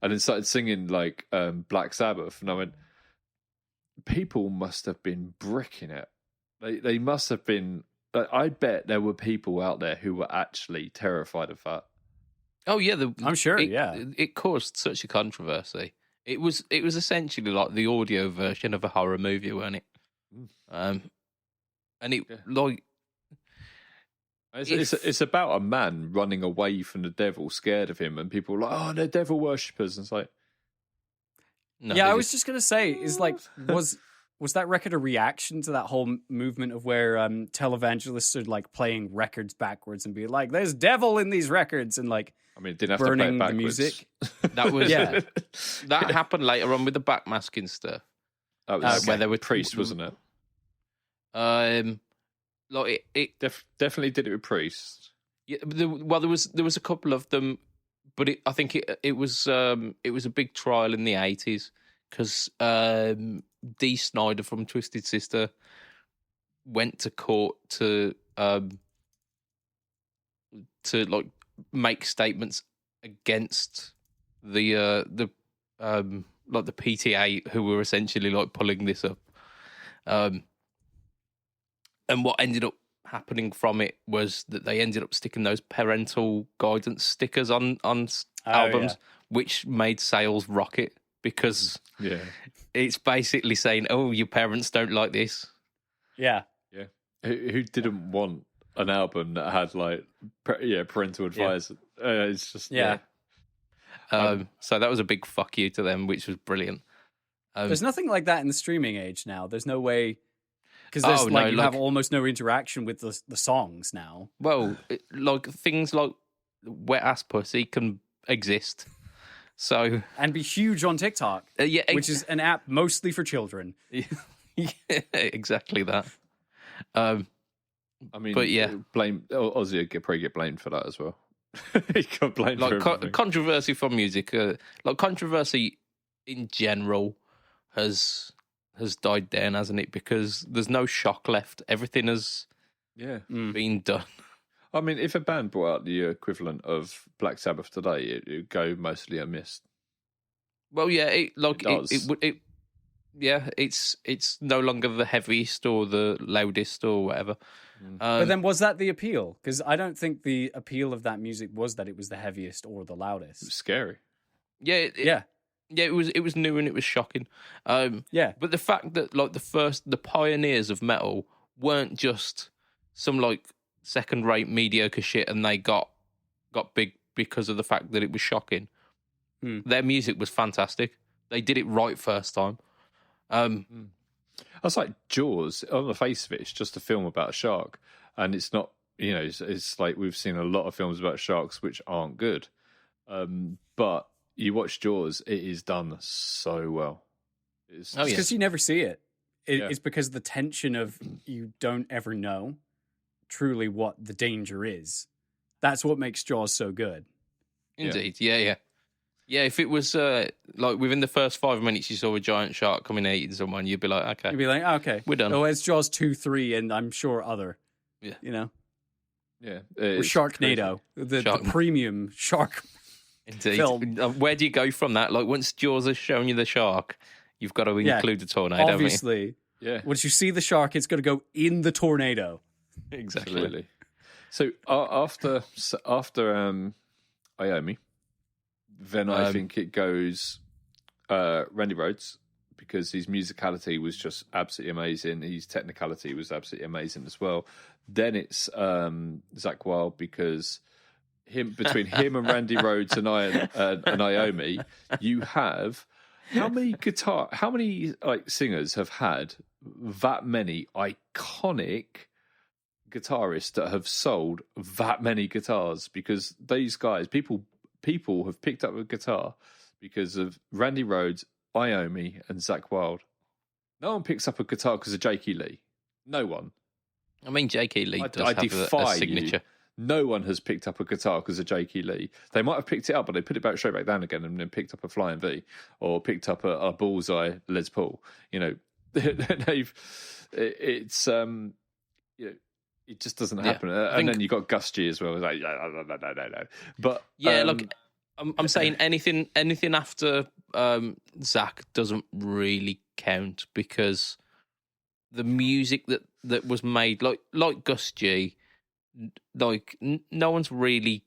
then started singing like Black Sabbath, and I went, people must have been bricking it. They must have been. I bet there were people out there who were actually terrified of that. Oh yeah, I'm sure. It caused such a controversy. It was essentially like the audio version of a horror movie, wasn't it? And it like it's about a man running away from the devil, scared of him, and people are like, "Oh, they're devil worshippers," and it's like, no, yeah, I was just gonna say, is like, was that record a reaction to that whole movement of where televangelists are like playing records backwards and be like, "There's devil in these records," and like, I mean, it didn't have burning to play it the music. That was that happened later on with the backmasking stuff. That was where there were Priest, wasn't it? Like it definitely did it with Priest. Yeah, there was a couple of them, but I think it was a big trial in the 80s because Dee Snider from Twisted Sister went to court to like make statements against the like the PTA who were essentially like pulling this up. And what ended up happening from it was that they ended up sticking those parental guidance stickers on albums, which made sales rocket because it's basically saying, "Oh, your parents don't like this." Yeah. Who didn't want an album that had like parental advice? It's just so that was a big fuck you to them, which was brilliant. There's nothing like that in the streaming age now. There's no way. Because you have almost no interaction with the songs now. Well, like things like Wet Ass Pussy can exist, so and be huge on TikTok, which is an app mostly for children. Yeah, exactly that. I mean, but yeah, blame Aussie would probably get blamed for that as well. He got blamed like for controversy for music. Like controversy in general has died down, hasn't it? Because there's no shock left. Everything has been done. I mean, if a band brought out the equivalent of Black Sabbath today, it would go mostly unmissed. Well, yeah, it's no longer the heaviest or the loudest or whatever. But then was that the appeal? Because I don't think the appeal of that music was that it was the heaviest or the loudest. It was scary. Yeah, it was new and it was shocking. But the fact that like the pioneers of metal weren't just some like second-rate mediocre shit, and they got big because of the fact that it was shocking. Their music was fantastic. They did it right first time. That's like Jaws. On the face of it, it's just a film about a shark, and it's not. You know, it's like we've seen a lot of films about sharks which aren't good, but you watch Jaws, it is done so well. It's because you never see it. It's because the tension of you don't ever know truly what the danger is. That's what makes Jaws so good. Indeed, yeah. If it was like within the first 5 minutes you saw a giant shark coming at eating someone, you'd be like, okay. You'd be like, okay, we're done. Oh, it's Jaws 2, 3, and I'm sure other. Yeah. You know? Yeah. Or Sharknado, the premium shark. Indeed. Film. Where do you go from that? Like once Jaws has shown you the shark, you've got to include the tornado. Obviously. Yeah. Once you see the shark, it's going to go in the tornado. Exactly. Absolutely. So after Iommi, then I think it goes Randy Rhoads, because his musicality was just absolutely amazing. His technicality was absolutely amazing as well. Then it's Zakk Wylde, because between him and Randy Rhoads and Iommi, you have how many like singers have had that many iconic guitarists that have sold that many guitars? Because these guys, people have picked up a guitar because of Randy Rhoads, Iommi, and Zakk Wylde. No one picks up a guitar because of Jakey Lee. No one. I mean, Jakey Lee does have a signature. no one has picked up a guitar because of Jakey Lee. They might have picked it up, but they put it back straight back down again, and then picked up a Flying V or picked up a Bullseye Les Paul. You know, it's you know, it just doesn't happen. And then you got Gus G as well. It's like no. But yeah, look, I'm saying anything after Zach doesn't really count, because the music that was made, like Gus G, like no one's really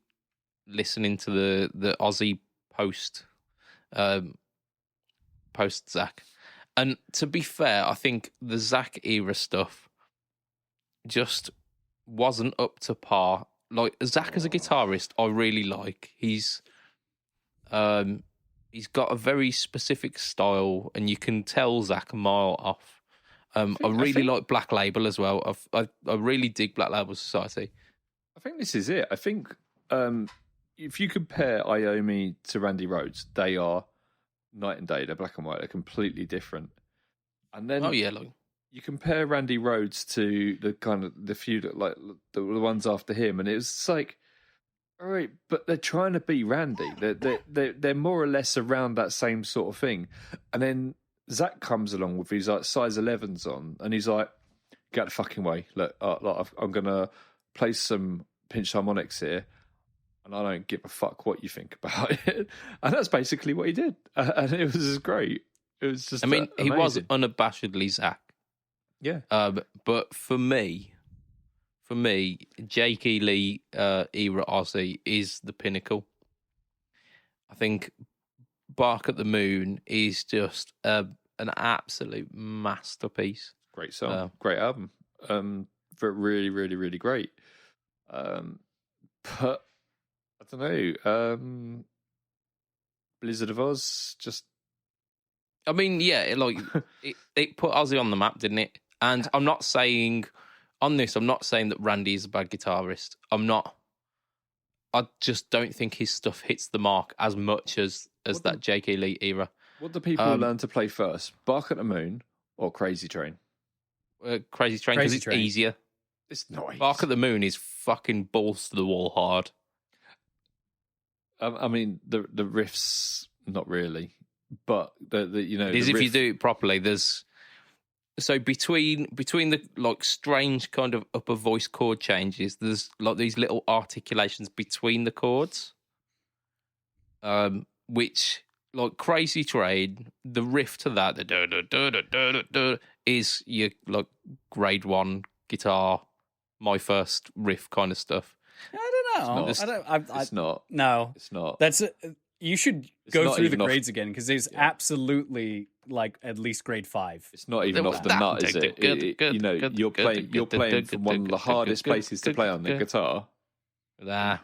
listening to the Aussie post Zach. And to be fair, I think the Zach era stuff just wasn't up to par. Like, Zach as a guitarist, I really like. He's got a very specific style, and you can tell Zach a mile off. I really like Black Label as well. I really dig Black Label Society. I think this is it. I think if you compare Iommi to Randy Rhoads, they are night and day. They're black and white. They're completely different. And then you compare Randy Rhoads to the few that, like the ones after him, and it was like, all right, but they're trying to be Randy. They're more or less around that same sort of thing. And then Zach comes along with his like size 11s on, and he's like, "Get the fucking way! Look, I'm gonna play some pinch harmonics here, and I don't give a fuck what you think about it." And that's basically what he did, and it was just great. It was just, I mean, he was amazing. unabashedly Zach. Yeah. But for me, Jakey Lee era Aussie is the pinnacle. I think Bark at the Moon is just an absolute masterpiece. Great song, great album. But really, really, really great. But I don't know. Blizzard of Oz, just. I mean, yeah, it put Aussie on the map, didn't it? And I'm not saying that Randy is a bad guitarist. I just don't think his stuff hits the mark as much as that J.K. Lee era. What do people learn to play first? Bark at the Moon or Crazy Train? Crazy Train, because it's easier. It's not easy. Bark at the Moon is fucking balls to the wall hard. I mean, the riffs, not really. But the it is if you do it properly. There's so between the like strange kind of upper voice chord changes, there's like these little articulations between the chords, which like Crazy Train, the riff to that, the is your like grade 1 guitar, my first riff kind of stuff. I don't know. It's not. No, it's not. That's you should go through the grades again, because there's absolutely like at least grade 5. It's not even off the nut, is it? You know, you're playing from one of the hardest places to play on the guitar.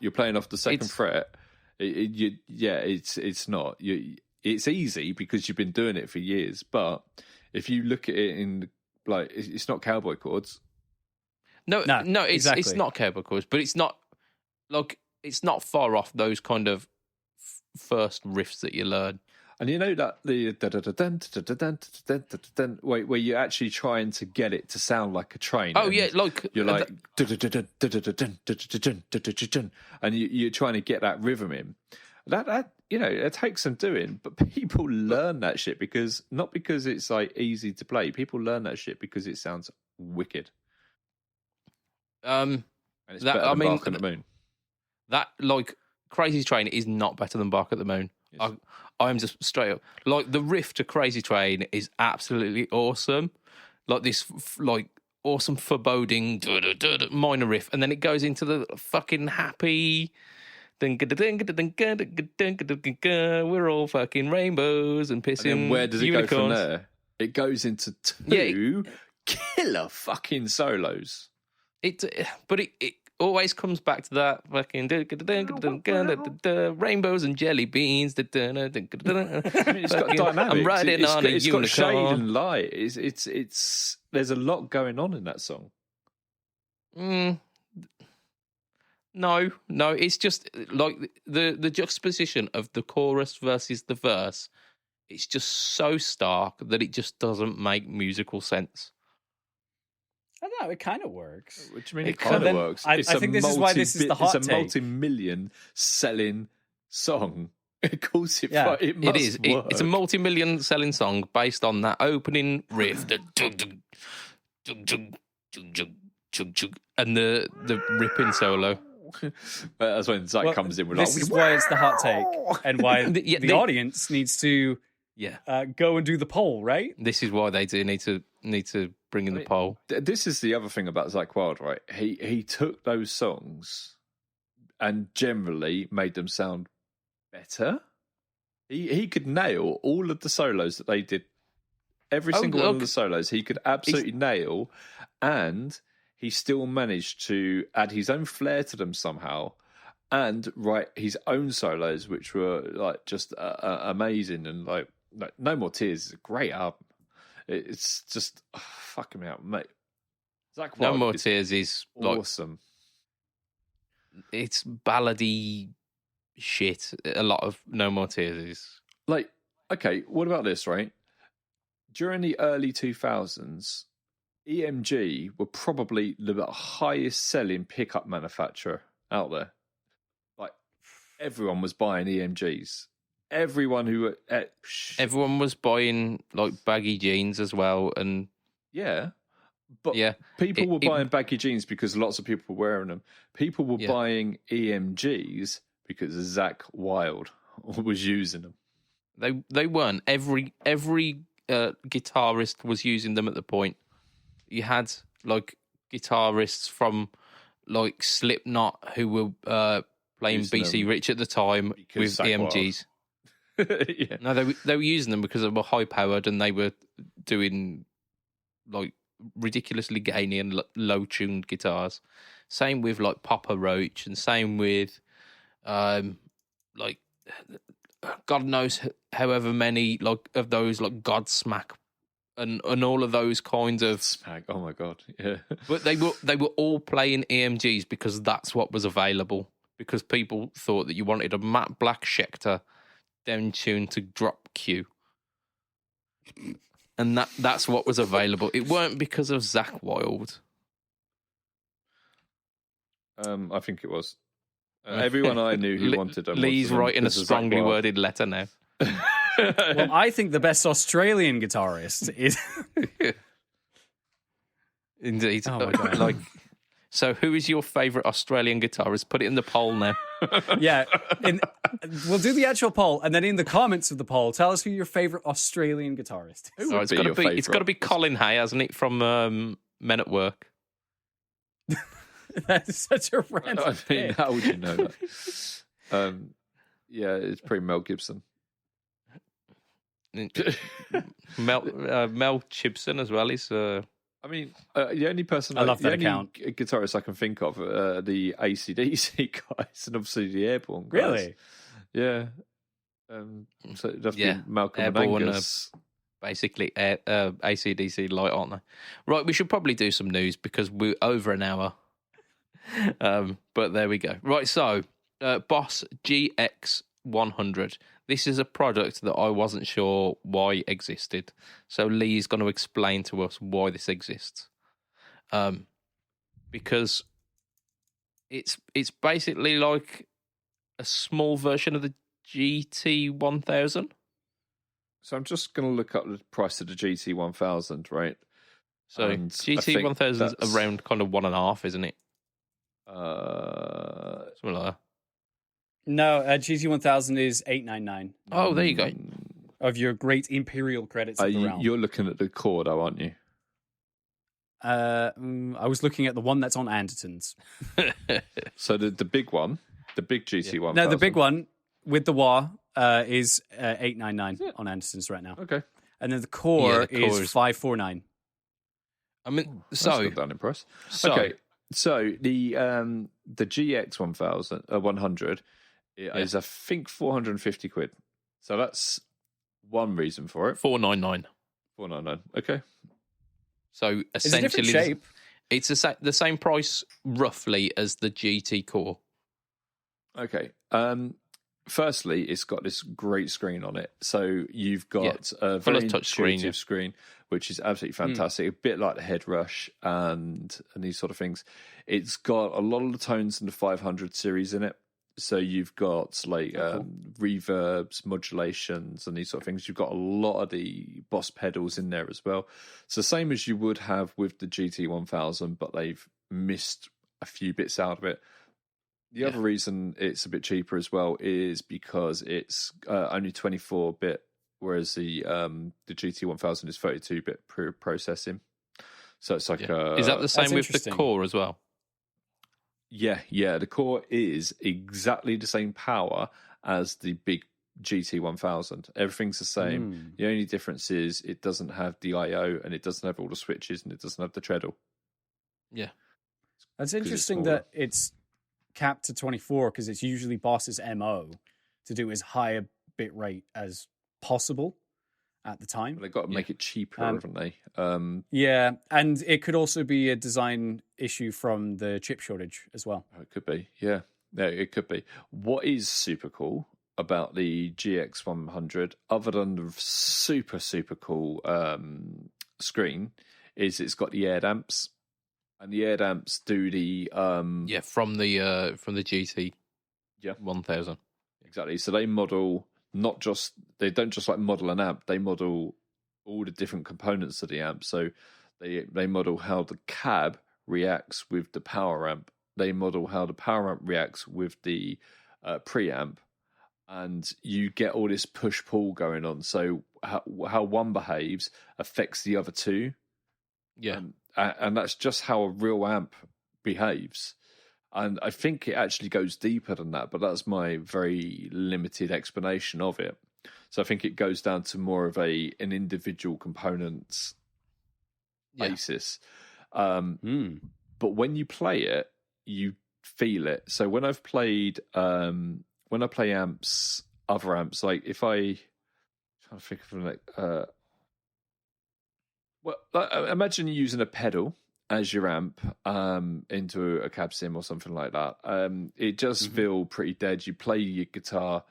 You're playing off the second fret. It's not. It's easy because you've been doing it for years. But if you look at it in like, it's not cowboy chords. No, it's not cowboy chords, but it's not like it's not far off those kind of first riffs that you learn. And you know that the where you're actually trying to get it to sound like a train. Oh yeah, like you're like and you're trying to get that rhythm in. That you know, it takes some doing, but people learn that shit not because it's like easy to play. People learn that shit because it sounds wicked. And it's better than Bark at the Moon. That like Crazy Train is not better than Bark at the Moon. Yes. I'm just straight up like the riff to Crazy Train is absolutely awesome. Like this, like awesome foreboding minor riff, and then it goes into the fucking happy. We're all fucking rainbows and pissing. And then where does it unicorns. Go from there? It goes into two killer fucking solos. But it always comes back to that fucking rainbows and jelly beans. I mean, it's got dynamics. I'm riding on a unicorn. It's got shade and light. It's there's a lot going on in that song. No, it's just like the juxtaposition of the chorus versus the verse. It's just so stark that it just doesn't make musical sense. I don't know. It kind of works. What do you mean It it kind of then works? I think this is why this is the hot It's a take. multi-million selling song. Of course, it Yeah. must It is. work. It's a multi-million selling song based on that opening riff, the chug chug chug chug chug chug chug chug, and the ripping solo. That's when Zach comes in. We're like, This is why it's the hot take, and why the audience needs to go and do the poll, right? This is why they do need to bring in the poll. This is the other thing about Zach Wilde, right? He took those songs and generally made them sound better. He could nail all of the solos that they did. Every single one of the solos he could absolutely nail, and he still managed to add his own flair to them somehow and write his own solos, which were like just amazing. And like No More Tears is a great album. It's just fucking me out, mate. Zach Wilde No More Tears is awesome. It's ballady shit. A lot of No More Tears is like, okay, what about this, right? During the early 2000s, EMG were probably the highest selling pickup manufacturer out there. Like, everyone was buying EMGs. Everyone was buying like baggy jeans as well, and but people were buying baggy jeans because lots of people were wearing them. People were buying EMGs because Zach Wilde was using them. They weren't. Every guitarist was using them at the point. You had like guitarists from like Slipknot who were playing Using BC them Rich at the time with Zach EMGs. Yeah. No, they were using them because they were high powered and they were doing like ridiculously gainy and low tuned guitars. Same with like Papa Roach, and same with like God knows however many like of those like Godsmack and all of those kinds of smack. Oh my god, yeah. But they were all playing EMGs because that's what was available. Because people thought that you wanted a matte black Schecter down tuned to drop Q, and that's what was available. It weren't because of Zach Wilde. I think it was. Everyone I knew who wanted them. Lee's writing a strongly worded letter now. Well, I think the best Australian guitarist is. Indeed. Oh my God. Like, so who is your favourite Australian guitarist? Put it in the poll now. Yeah. We'll do the actual poll, and then in the comments of the poll, tell us who your favourite Australian guitarist is. Oh, it's got to be Colin Hay, hasn't it, from Men at Work? That's such a random I mean, pick. how would you know that? Yeah, it's pretty Mel Gibson. Mel Chibson as well. He's I mean, the only person I love that the only account. guitarist I can think of are the AC/DC guys, and obviously the Airborne guys. Really? Yeah. So it'd have to be Malcolm Airborne, and Angus. basically AC/DC light, aren't they? Right, we should probably do some news because we're over an hour. But there we go. Right, so Boss GX100. This is a product that I wasn't sure why existed. So Lee's going to explain to us why this exists. Because it's basically like a small version of the GT1000. So I'm just going to look up the price of the GT1000, right? So And GT1000 is around kind of 1.5, isn't it? Something like that. No, GT1000 is $899 Oh, there you go. of your great imperial credits of the realm. You're looking at the core, though, aren't you? I was looking at the one that's on Anderton's. So the big one, the big GT1000. No, the big one with the wah is $899 on Anderton's right now. Okay. And then the core, the core is $549. I mean, That's not down in price. Okay. So the GX 100 is I think 450 quid. So that's one reason for it. 499. 499. Okay. So It's a different essentially, shape. it's the same price roughly as the GT Core. Okay. Firstly, it's got this great screen on it. So you've got a Full very of touch screen, intuitive screen, which is absolutely fantastic. A bit like the Head Rush and these sort of things. It's got a lot of the tones in the 500 series in it. So you've got like reverbs, modulations, and these sort of things. You've got a lot of the Boss pedals in there as well. So same as you would have with the GT1000, but they've missed a few bits out of it. The other reason it's a bit cheaper as well is because it's only 24-bit, whereas the GT1000 is 32-bit processing. So it's like is that the same with the core as well? Yeah. The core is exactly the same power as the big GT1000. Everything's the same. The only difference is it doesn't have the I/O and it doesn't have all the switches and it doesn't have the treadle. Yeah, that's interesting that it's capped to 24 because it's usually Boss's MO to do as high a bit rate as possible at the time. Well, they've got to make it cheaper, haven't they? Yeah, and it could also be a design issue from the chip shortage as well. It could be, yeah, it could be. What is super cool about the GX100, other than the super, super cool screen, is it's got the aired amps. And the aired amps do the from the GT 1000. Exactly. So they model they don't just like model an amp, they model all the different components of the amp. So they model how the cab reacts with the power amp. They model how the power amp reacts with the preamp, and you get all this push pull going on. So how one behaves affects the other two. Yeah. And that's just how a real amp behaves. And I think it actually goes deeper than that, but that's my very limited explanation of it. So I think it goes down to more of an individual components basis. But when you play it, you feel it. So when I've played, when I play amps, other amps, like if I'm trying to think of like, well, imagine using a pedal as your amp into a cab sim or something like that. It does feel pretty dead. You play your guitar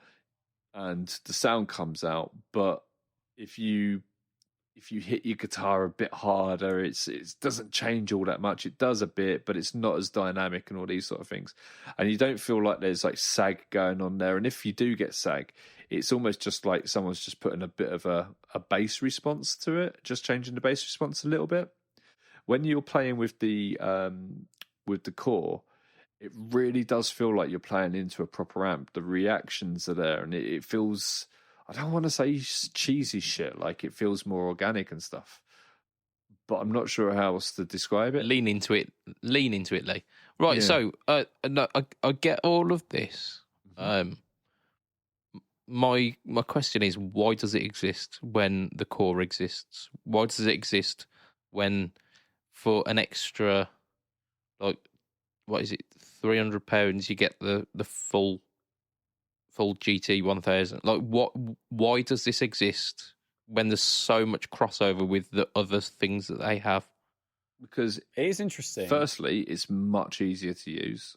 and the sound comes out, but if you hit your guitar a bit harder, it doesn't change all that much. It does a bit, but it's not as dynamic and all these sort of things. And you don't feel like there's like sag going on there. And if you do get sag, it's almost just like someone's just putting a bit of a bass response to it, just changing the bass response a little bit. When you're playing with the core, it really does feel like you're playing into a proper amp. The reactions are there, and it feels, I don't want to say cheesy shit, like it feels more organic and stuff. But I'm not sure how else to describe it. Lean into it, Lee. Right, so no, I get all of this. My question is, why does it exist when the core exists? Why does it exist when, for an extra, like, what is it, £300, you get the full GT 1000? Like, why does this exist when there's so much crossover with the other things that they have? Because it is interesting. Firstly, it's much easier to use,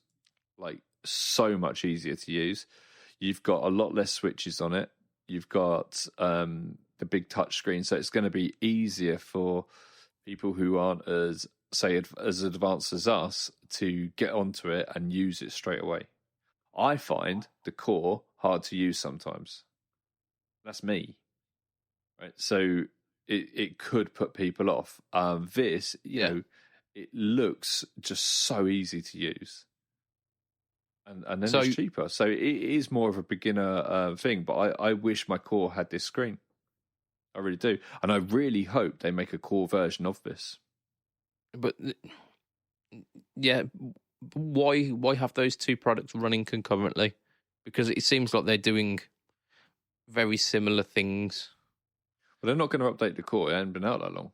like so much easier to use. You've got a lot less switches on it. You've got the big touch screen, so it's going to be easier for people who aren't as advanced as us to get onto it and use it straight away. I find the core hard to use sometimes. That's me, right? So it could put people off. This, you know, it looks just so easy to use. And then it's cheaper. So it is more of a beginner thing. But I wish my core had this screen. I really do. And I really hope they make a core version of this. But, yeah, why have those two products running concurrently? Because it seems like they're doing very similar things. Well, they're not going to update the core. It hasn't been out that long.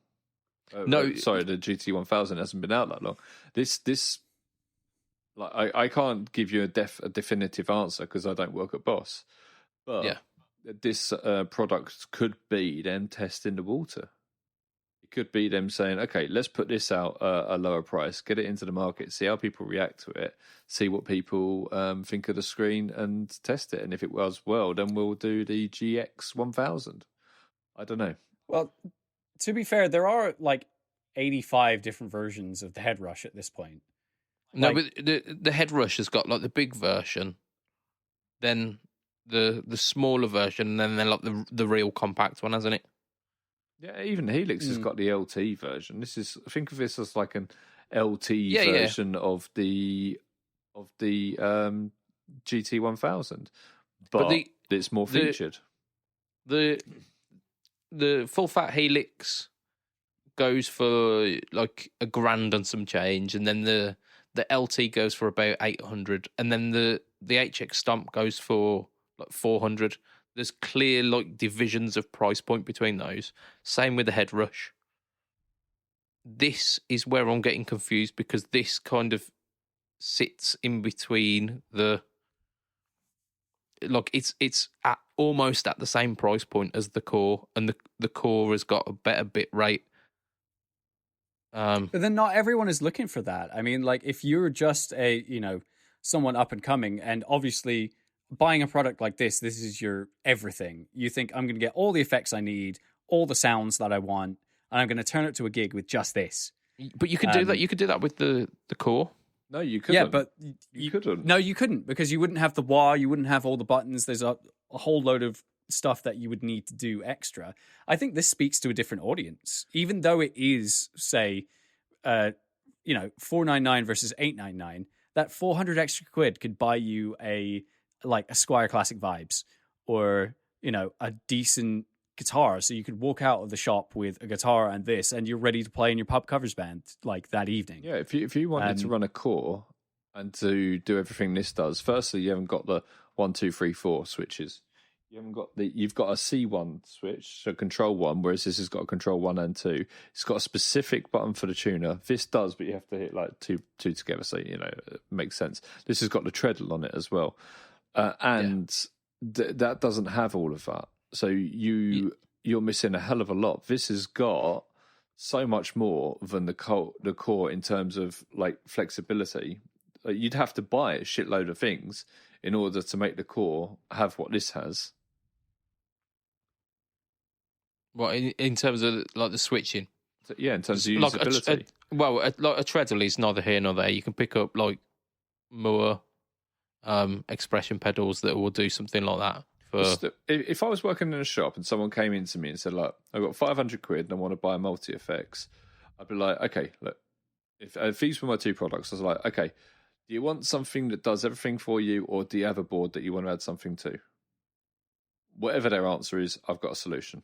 No. Sorry, the GT1000 hasn't been out that long. This like I can't give you a definitive answer because I don't work at Boss. But this product could be them testing the water. could be them saying, okay, let's put this out a lower price, get it into the market, see how people react to it, see what people think of the screen and test it. And if it was well, then we'll do the GX 1000. I don't know. Well, to be fair, there are like 85 different versions of the head rush at this point. No, but the head rush has got like the big version, then the smaller version, and then like the real compact one, hasn't it? Yeah, even Helix has got the LT version. Think of this as like an LT version of the GT 1000, but it's more featured. The full fat Helix goes for like $1,000 and some change, and then the LT goes for about 800, and then the HX Stomp goes for like 400. There's clear like divisions of price point between those. Same with the head rush. This is where I'm getting confused, because this kind of sits in between it's at almost at the same price point as the core, and the core has got a better bit rate. But then not everyone is looking for that. I mean, like if you're just someone up and coming, and obviously buying a product like this is your everything. You think, I'm going to get all the effects I need, all the sounds that I want, and I'm going to turn it to a gig with just this. But you could do that. You could do that with the core. No, you couldn't. Yeah, but you couldn't. No, you couldn't, because you wouldn't have the wah, you wouldn't have all the buttons. There's a whole load of stuff that you would need to do extra. I think this speaks to a different audience, even though it is, say, $499 versus $899. That 400 extra quid could buy you a Squier Classic vibes, or a decent guitar, so you could walk out of the shop with a guitar and this, and you're ready to play in your pub covers band like that evening. Yeah, if you wanted to run a core and to do everything this does, firstly, you haven't got the 1, 2, 3, 4 switches. You've got a C1 switch, so control 1, whereas this has got a control 1 and 2. It's got a specific button for the tuner. This does, but you have to hit like two together, so it makes sense. This has got the treadle on it as well. That doesn't have all of that. So you're missing a hell of a lot. This has got so much more than the core in terms of like flexibility. You'd have to buy a shitload of things in order to make the core have what this has. What in terms of like the switching? Yeah, in terms of usability. A treadle is neither here nor there. You can pick up like more expression pedals that will do something like that. If I was working in a shop and someone came into me and said, look, I've got 500 quid and I want to buy a multi-effects, I'd be like, okay, look, if these were my two products, I was like, okay, do you want something that does everything for you, or do you have a board that you want to add something to? Whatever their answer is, I've got a solution.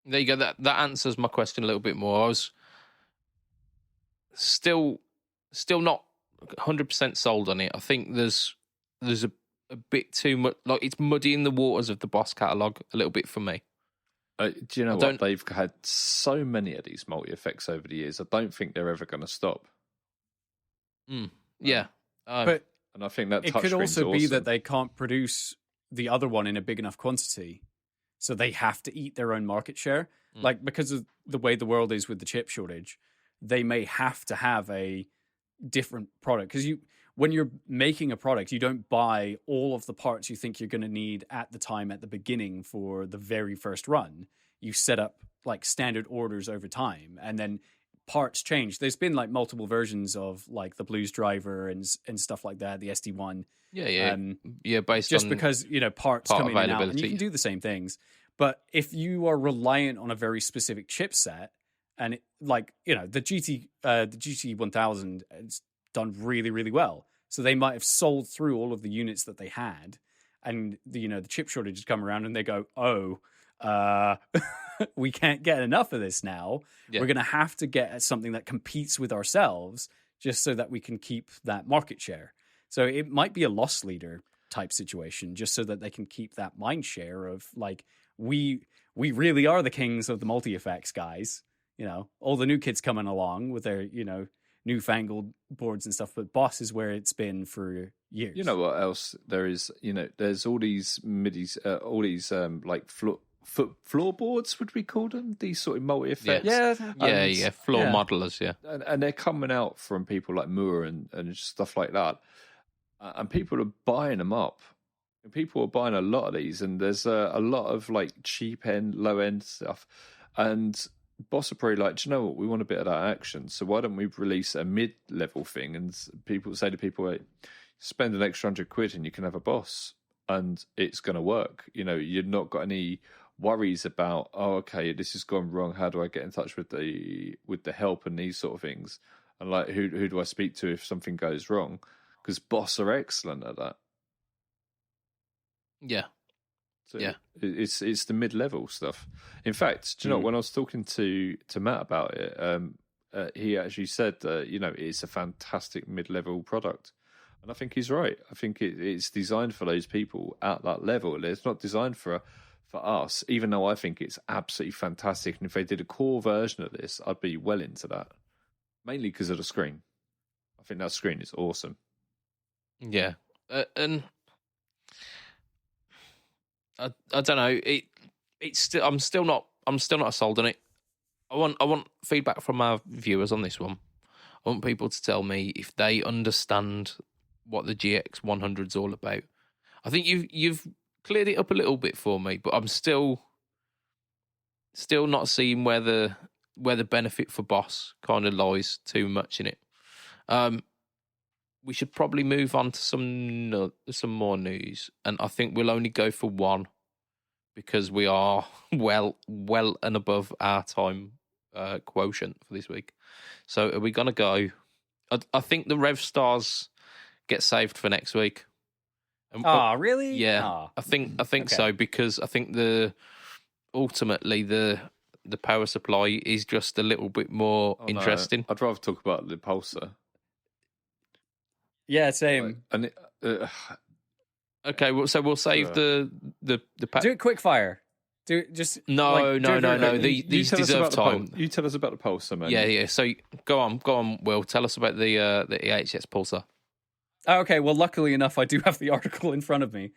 There you go. That answers my question a little bit more. I was still not 100% sold on it. I think there's a bit too much, like it's muddying the waters of the Boss catalogue a little bit for me. Do you know what? They've had so many of these multi-effects over the years. I don't think they're ever going to stop. Yeah. And I think that it could also be that they can't produce the other one in a big enough quantity, so they have to eat their own market share. Like, because of the way the world is with the chip shortage, they may have to have a different product, because when you're making a product, you don't buy all of the parts you think you're going to need at the beginning for the very first run. You set up like standard orders over time, and then parts change. There's been like multiple versions of like the Blues Driver and stuff like that, the SD1. Based just on because parts come in and out, and you can do the same things. But if you are reliant on a very specific chipset, and the GT 1000, it's done really, really well. So they might have sold through all of the units that they had, and the chip shortage has come around, and they go, we can't get enough of this now. Yeah. We're going to have to get something that competes with ourselves, just so that we can keep that market share. So it might be a loss leader type situation, just so that they can keep that mind share of like, we really are the kings of the multi-effects, guys. All the new kids coming along with their, newfangled boards and stuff, but Boss is where it's been for years. You know what else there is? There's all these MIDIs, all these like floorboards, would we call them? These sort of multi effects. Floor modelers, yeah. And they're coming out from people like Moore and stuff like that. And people are buying them up. And people are buying a lot of these, and there's a lot of like cheap end, low end stuff. And Boss are probably like, do you know what? We want a bit of that action. So why don't we release a mid-level thing? And people say to people, hey, spend an extra £100 and you can have a Boss, and it's going to work. You know, you've not got any worries about, oh, okay, this has gone wrong. How do I get in touch with the help and these sort of things? And like, who do I speak to if something goes wrong? Because Boss are excellent at that. Yeah. So it's the mid-level stuff. In fact, do you know, when I was talking to Matt about it, he actually said that, you know, it's a fantastic mid-level product. And I think he's right. I think it's designed for those people at that level. It's not designed for us, even though I think it's absolutely fantastic. And if they did a core version of this, I'd be well into that. Mainly because of the screen. I think that screen is awesome. Yeah. And I don't know. It's still I'm still not sold on it. I want feedback from our viewers on this one. I want people to tell me if they understand what the GX 100 is all about. I think you've cleared it up a little bit for me, but I'm still not seeing where the benefit for Boss kind of lies too much in it. We should probably move on to some more news, and I think we'll only go for one because we are well and above our time quotient for this week. So are we gonna go? I think the Rev Stars get saved for next week. Really? Yeah, I think okay. So, because I think ultimately the power supply is just a little bit more interesting. No. I'd rather talk about the Pulsar. Yeah, same. And okay, well, so we'll save the do it quick fire. Do it just no. These deserve time. You tell us about the Pulsar, man. Yeah. So go on. Will, tell us about the EHX Pulsar. Okay, well, luckily enough, I do have the article in front of me.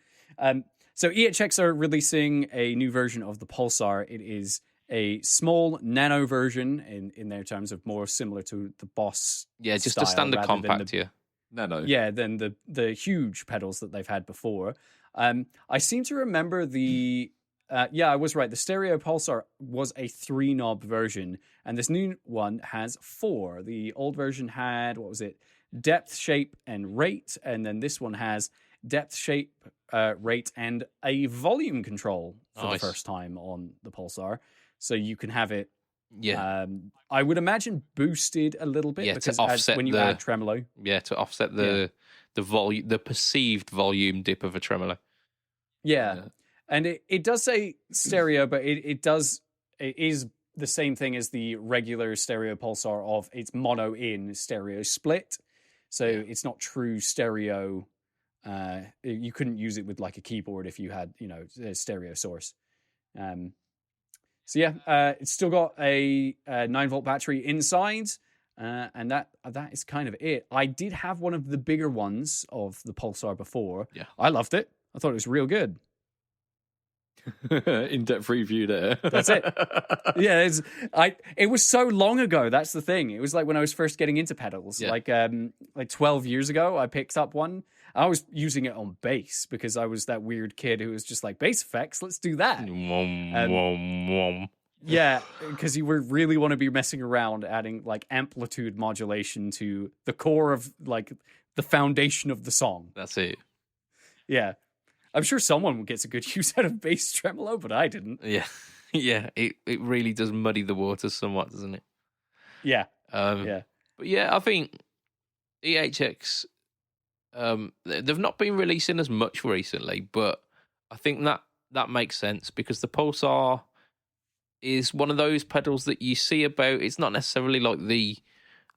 So EHX are releasing a new version of the Pulsar. It is a small nano version in their terms of more similar to the Boss. Yeah, just a standard compact here. Nano. Yeah, than the huge pedals that they've had before. I seem to remember I was right. The stereo Pulsar was a 3-knob version, and this new one has 4. The old version had, what was it? Depth, shape, and rate, and then this one has depth, shape, rate, and a volume control for the first time on the Pulsar. So you can have it. Yeah, I would imagine boosted a little bit because to offset when you add tremolo. Yeah, to offset the volume, the perceived volume dip of a tremolo. Yeah. And it does say stereo, but it is the same thing as the regular stereo Pulsar of it's mono in stereo split. So it's not true stereo. You couldn't use it with like a keyboard if you had, a stereo source. It's still got a 9-volt battery inside. And that is kind of it. I did have one of the bigger ones of the Pulsar before. Yeah. I loved it. I thought it was real good. In-depth review there. That's it. Yeah, it was so long ago. That's the thing. It was like when I was first getting into pedals, like 12 years ago. I picked up one. I was using it on bass because I was that weird kid who was just like, bass effects, let's do that. Yeah, because you really want to be messing around, adding like amplitude modulation to the core of like the foundation of the song. That's it. Yeah. I'm sure someone gets a good use out of bass tremolo, but I didn't. Yeah. It really does muddy the waters somewhat, doesn't it? Yeah. But yeah, I think EHX, they've not been releasing as much recently, but I think that makes sense because the Pulsar is one of those pedals that you see about. It's not necessarily like the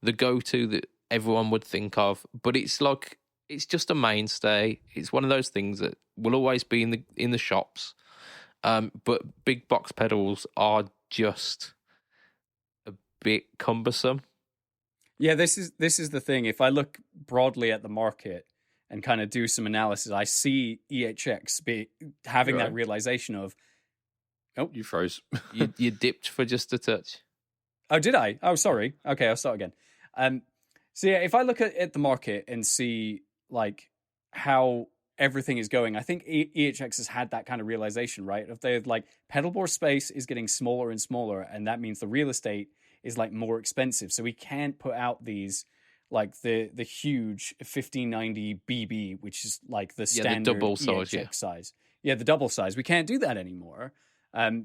go-to that everyone would think of, but it's like, it's just a mainstay. It's one of those things that will always be in the shops. But big box pedals are just a bit cumbersome. Yeah, this is the thing. If I look broadly at the market and kind of do some analysis, I see EHX having that realization of You froze. You dipped for just a touch. Oh, did I? Oh, sorry. Okay, I'll start again. So yeah, if I look at the market and see like how everything is going, I think EHX has had that kind of realization, right? If they're like pedal board space is getting smaller and smaller, and that means the real estate is like more expensive. So we can't put out these like the huge 1590 BB, which is like the standard the double size, EHX size. Yeah, the double size. We can't do that anymore.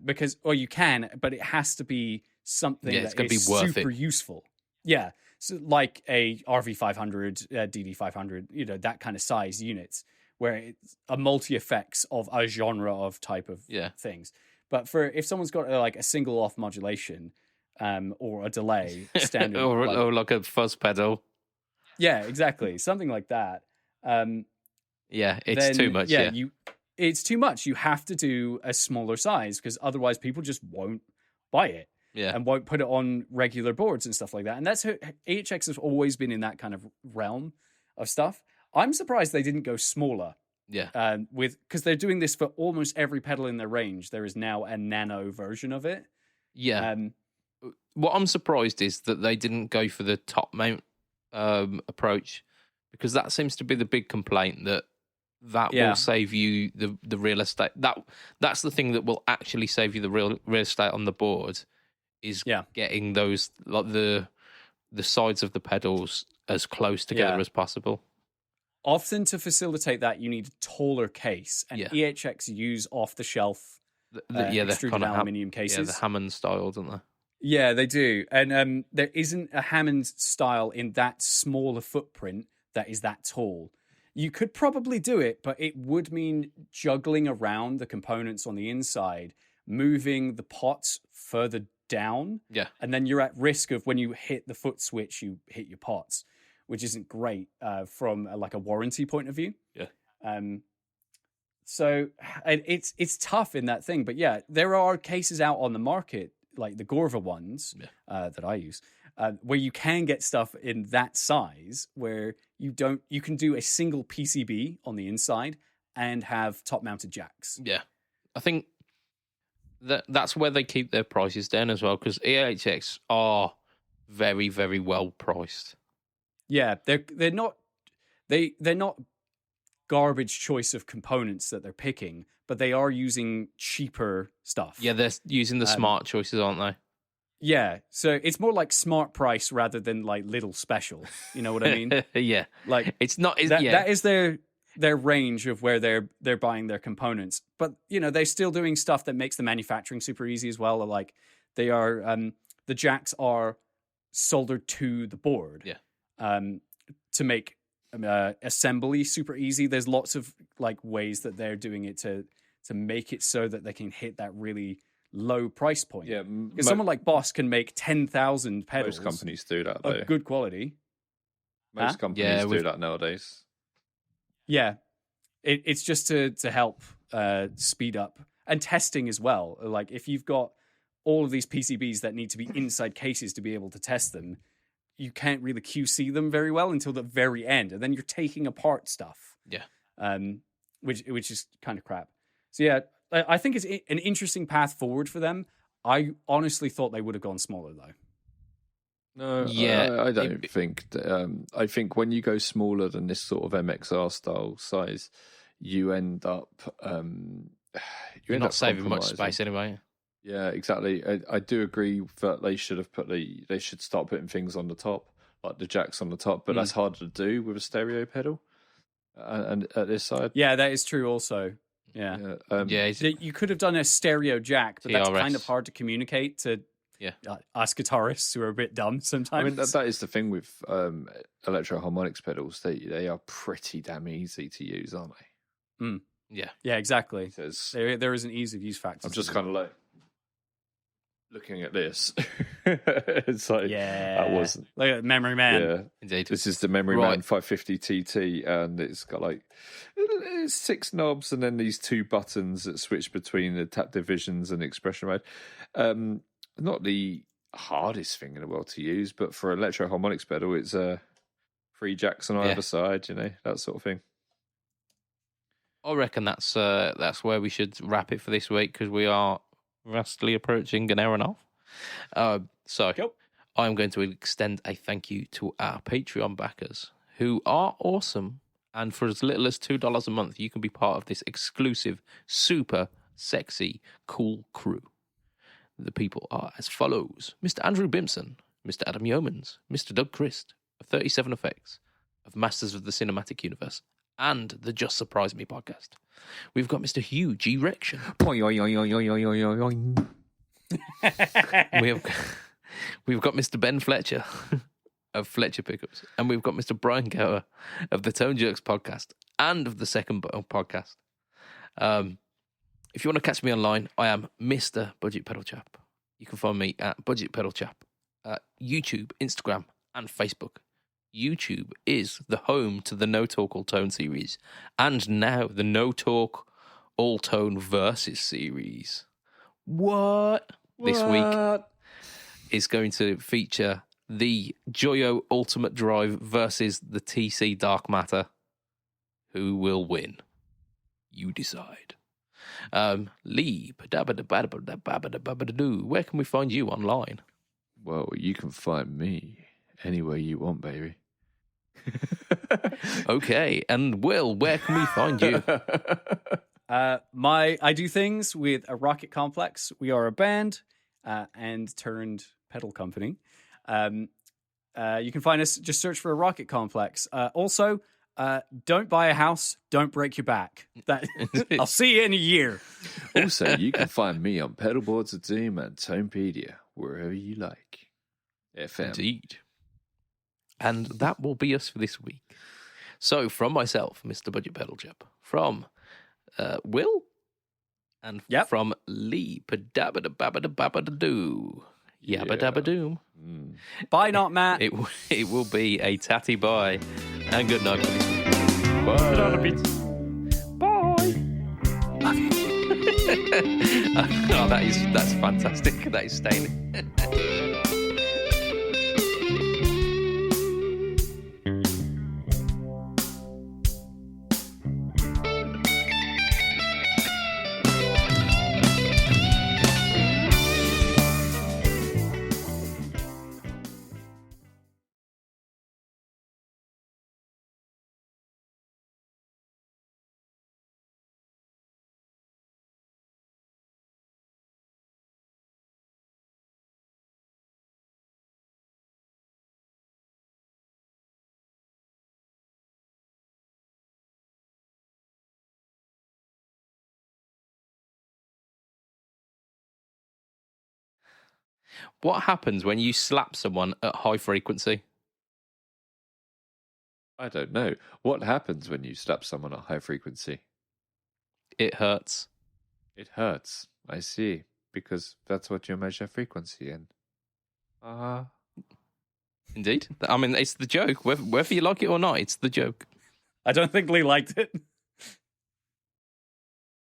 Because, or you can, but it has to be something it's that gonna is be worth super it. useful. Yeah, so like a RV500, DD500, that kind of size units, where it's a multi effects of a genre of type of things. But for if someone's got like a single off modulation, or a delay standard, or like a fuzz pedal. Yeah, exactly, something like that. It's then, too much. Yeah, it's too much. You have to do a smaller size because otherwise people just won't buy it and won't put it on regular boards and stuff like that. And that's how AHX has always been in that kind of realm of stuff. I'm surprised they didn't go smaller. Yeah. Because they're doing this for almost every pedal in their range. There is now a nano version of it. Yeah. What I'm surprised is that they didn't go for the top mount approach, because that seems to be the big complaint, that will save you the real estate. That's the thing that will actually save you the real estate on the board, is getting those, like the sides of the pedals as close together as possible. Often to facilitate that, you need a taller case, and EHX use off the shelf extruded aluminium cases. Yeah, the Hammond style, don't they? Yeah, they do. And there isn't a Hammond style in that smaller footprint that is that tall. You could probably do it, but it would mean juggling around the components on the inside, moving the pots further down. Yeah. And then you're at risk of, when you hit the foot switch, you hit your pots, which isn't great from like a warranty point of view. Yeah. So it's tough in that thing. But yeah, there are cases out on the market, like the Gorva ones that I use, where you can get stuff in that size where you can do a single PCB on the inside and have top mounted jacks. Yeah. I think that's where they keep their prices down as well, because EHX are very, very well priced. Yeah, they're not garbage choice of components that they're picking, but they are using cheaper stuff. Yeah, they're using the smart choices, aren't they? Yeah, so it's more like smart price rather than like little special. You know what I mean? Yeah, like it's not. That is their range of where they're buying their components. But they're still doing stuff that makes the manufacturing super easy as well. Like they are, the jacks are soldered to the board. Yeah. To make assembly super easy. There's lots of like ways that they're doing it to make it so that they can hit that really low price point. Yeah, because someone like Boss can make 10,000 pedals. Most companies do that, though. Of good quality. Most companies do that nowadays. Yeah, it's just to help speed up and testing as well. Like if you've got all of these PCBs that need to be inside cases to be able to test them, you can't really QC them very well until the very end, and then you're taking apart stuff. Yeah, which is kind of crap. So yeah, I think it's an interesting path forward for them. I honestly thought they would have gone smaller though. No, I don't think. I think when you go smaller than this sort of MXR style size, you end up you're not saving much space anyway. Yeah, exactly. I do agree that they should have they should start putting things on the top, like the jacks on the top, but that's harder to do with a stereo pedal. And at this side, yeah, that is true. Also, yeah, you could have done a stereo jack, but that's kind of hard to communicate to us guitarists who are a bit dumb sometimes. I mean, that is the thing with electro harmonics pedals; they are pretty damn easy to use, aren't they? Yeah, exactly. There is an ease of use factor. I'm just kind of like looking at this. It's like that wasn't look at Memory Man. Yeah, indeed. This is the Memory Man 550 TT, and it's got like 6 knobs and then these 2 buttons that switch between the tap divisions and expression mode. Not the hardest thing in the world to use, but for electro harmonics pedal, it's 3 jacks on either side, that sort of thing. I reckon that's where we should wrap it for this week, because we are vastly approaching an hour and a half. So Cool. I'm going to extend a thank you to our Patreon backers who are awesome. And for as little as $2 a month, you can be part of this exclusive, super sexy, cool crew. The people are as follows: Mr. Andrew Bimson, Mr. Adam Yeomans, Mr. Doug Christ of 37 Effects, of Masters of the Cinematic Universe, and the Just Surprise Me podcast. We've got Mr. Hugh G. Rection. We've got Mr. Ben Fletcher of Fletcher Pickups, and we've got Mr. Brian Gower of the Tone Jerks podcast and of the Second Button podcast. If you want to catch me online, I am Mr. Budget Pedal Chap. You can find me at Budget Pedal Chap, YouTube, Instagram, and Facebook. YouTube is the home to the No Talk All Tone series, and now the No Talk All Tone Versus series. What? This week is going to feature the Joyo Ultimate Drive versus the TC Dark Matter. Who will win? You decide. Lee, where can we find you online? Well, you can find me anywhere you want, baby. Okay, and Will, where can we find you? I do things with a Rocket Complex. We are a band and turned pedal company. You can find us, just search for a Rocket Complex. Also, don't buy a house, don't break your back. I'll see you in a year. Also, you can find me on Pedalboards of Doom and Tonepedia, wherever you like. FM. Indeed. And that will be us for this week. So, from myself, Mr. Budget Pedal Chap, from Will, and from Lee, padabadababadababadoo, yabba-dabba-doom. Bye, not Matt. It will be a tatty bye, and good night for this week. Bye. Bye. Oh, that's fantastic. That is staying. What happens when you slap someone at high frequency? I don't know. What happens when you slap someone at high frequency? It hurts. It hurts. I see. Because that's what you measure frequency in. Indeed. I mean, it's the joke. Whether you like it or not, it's the joke. I don't think Lee liked it.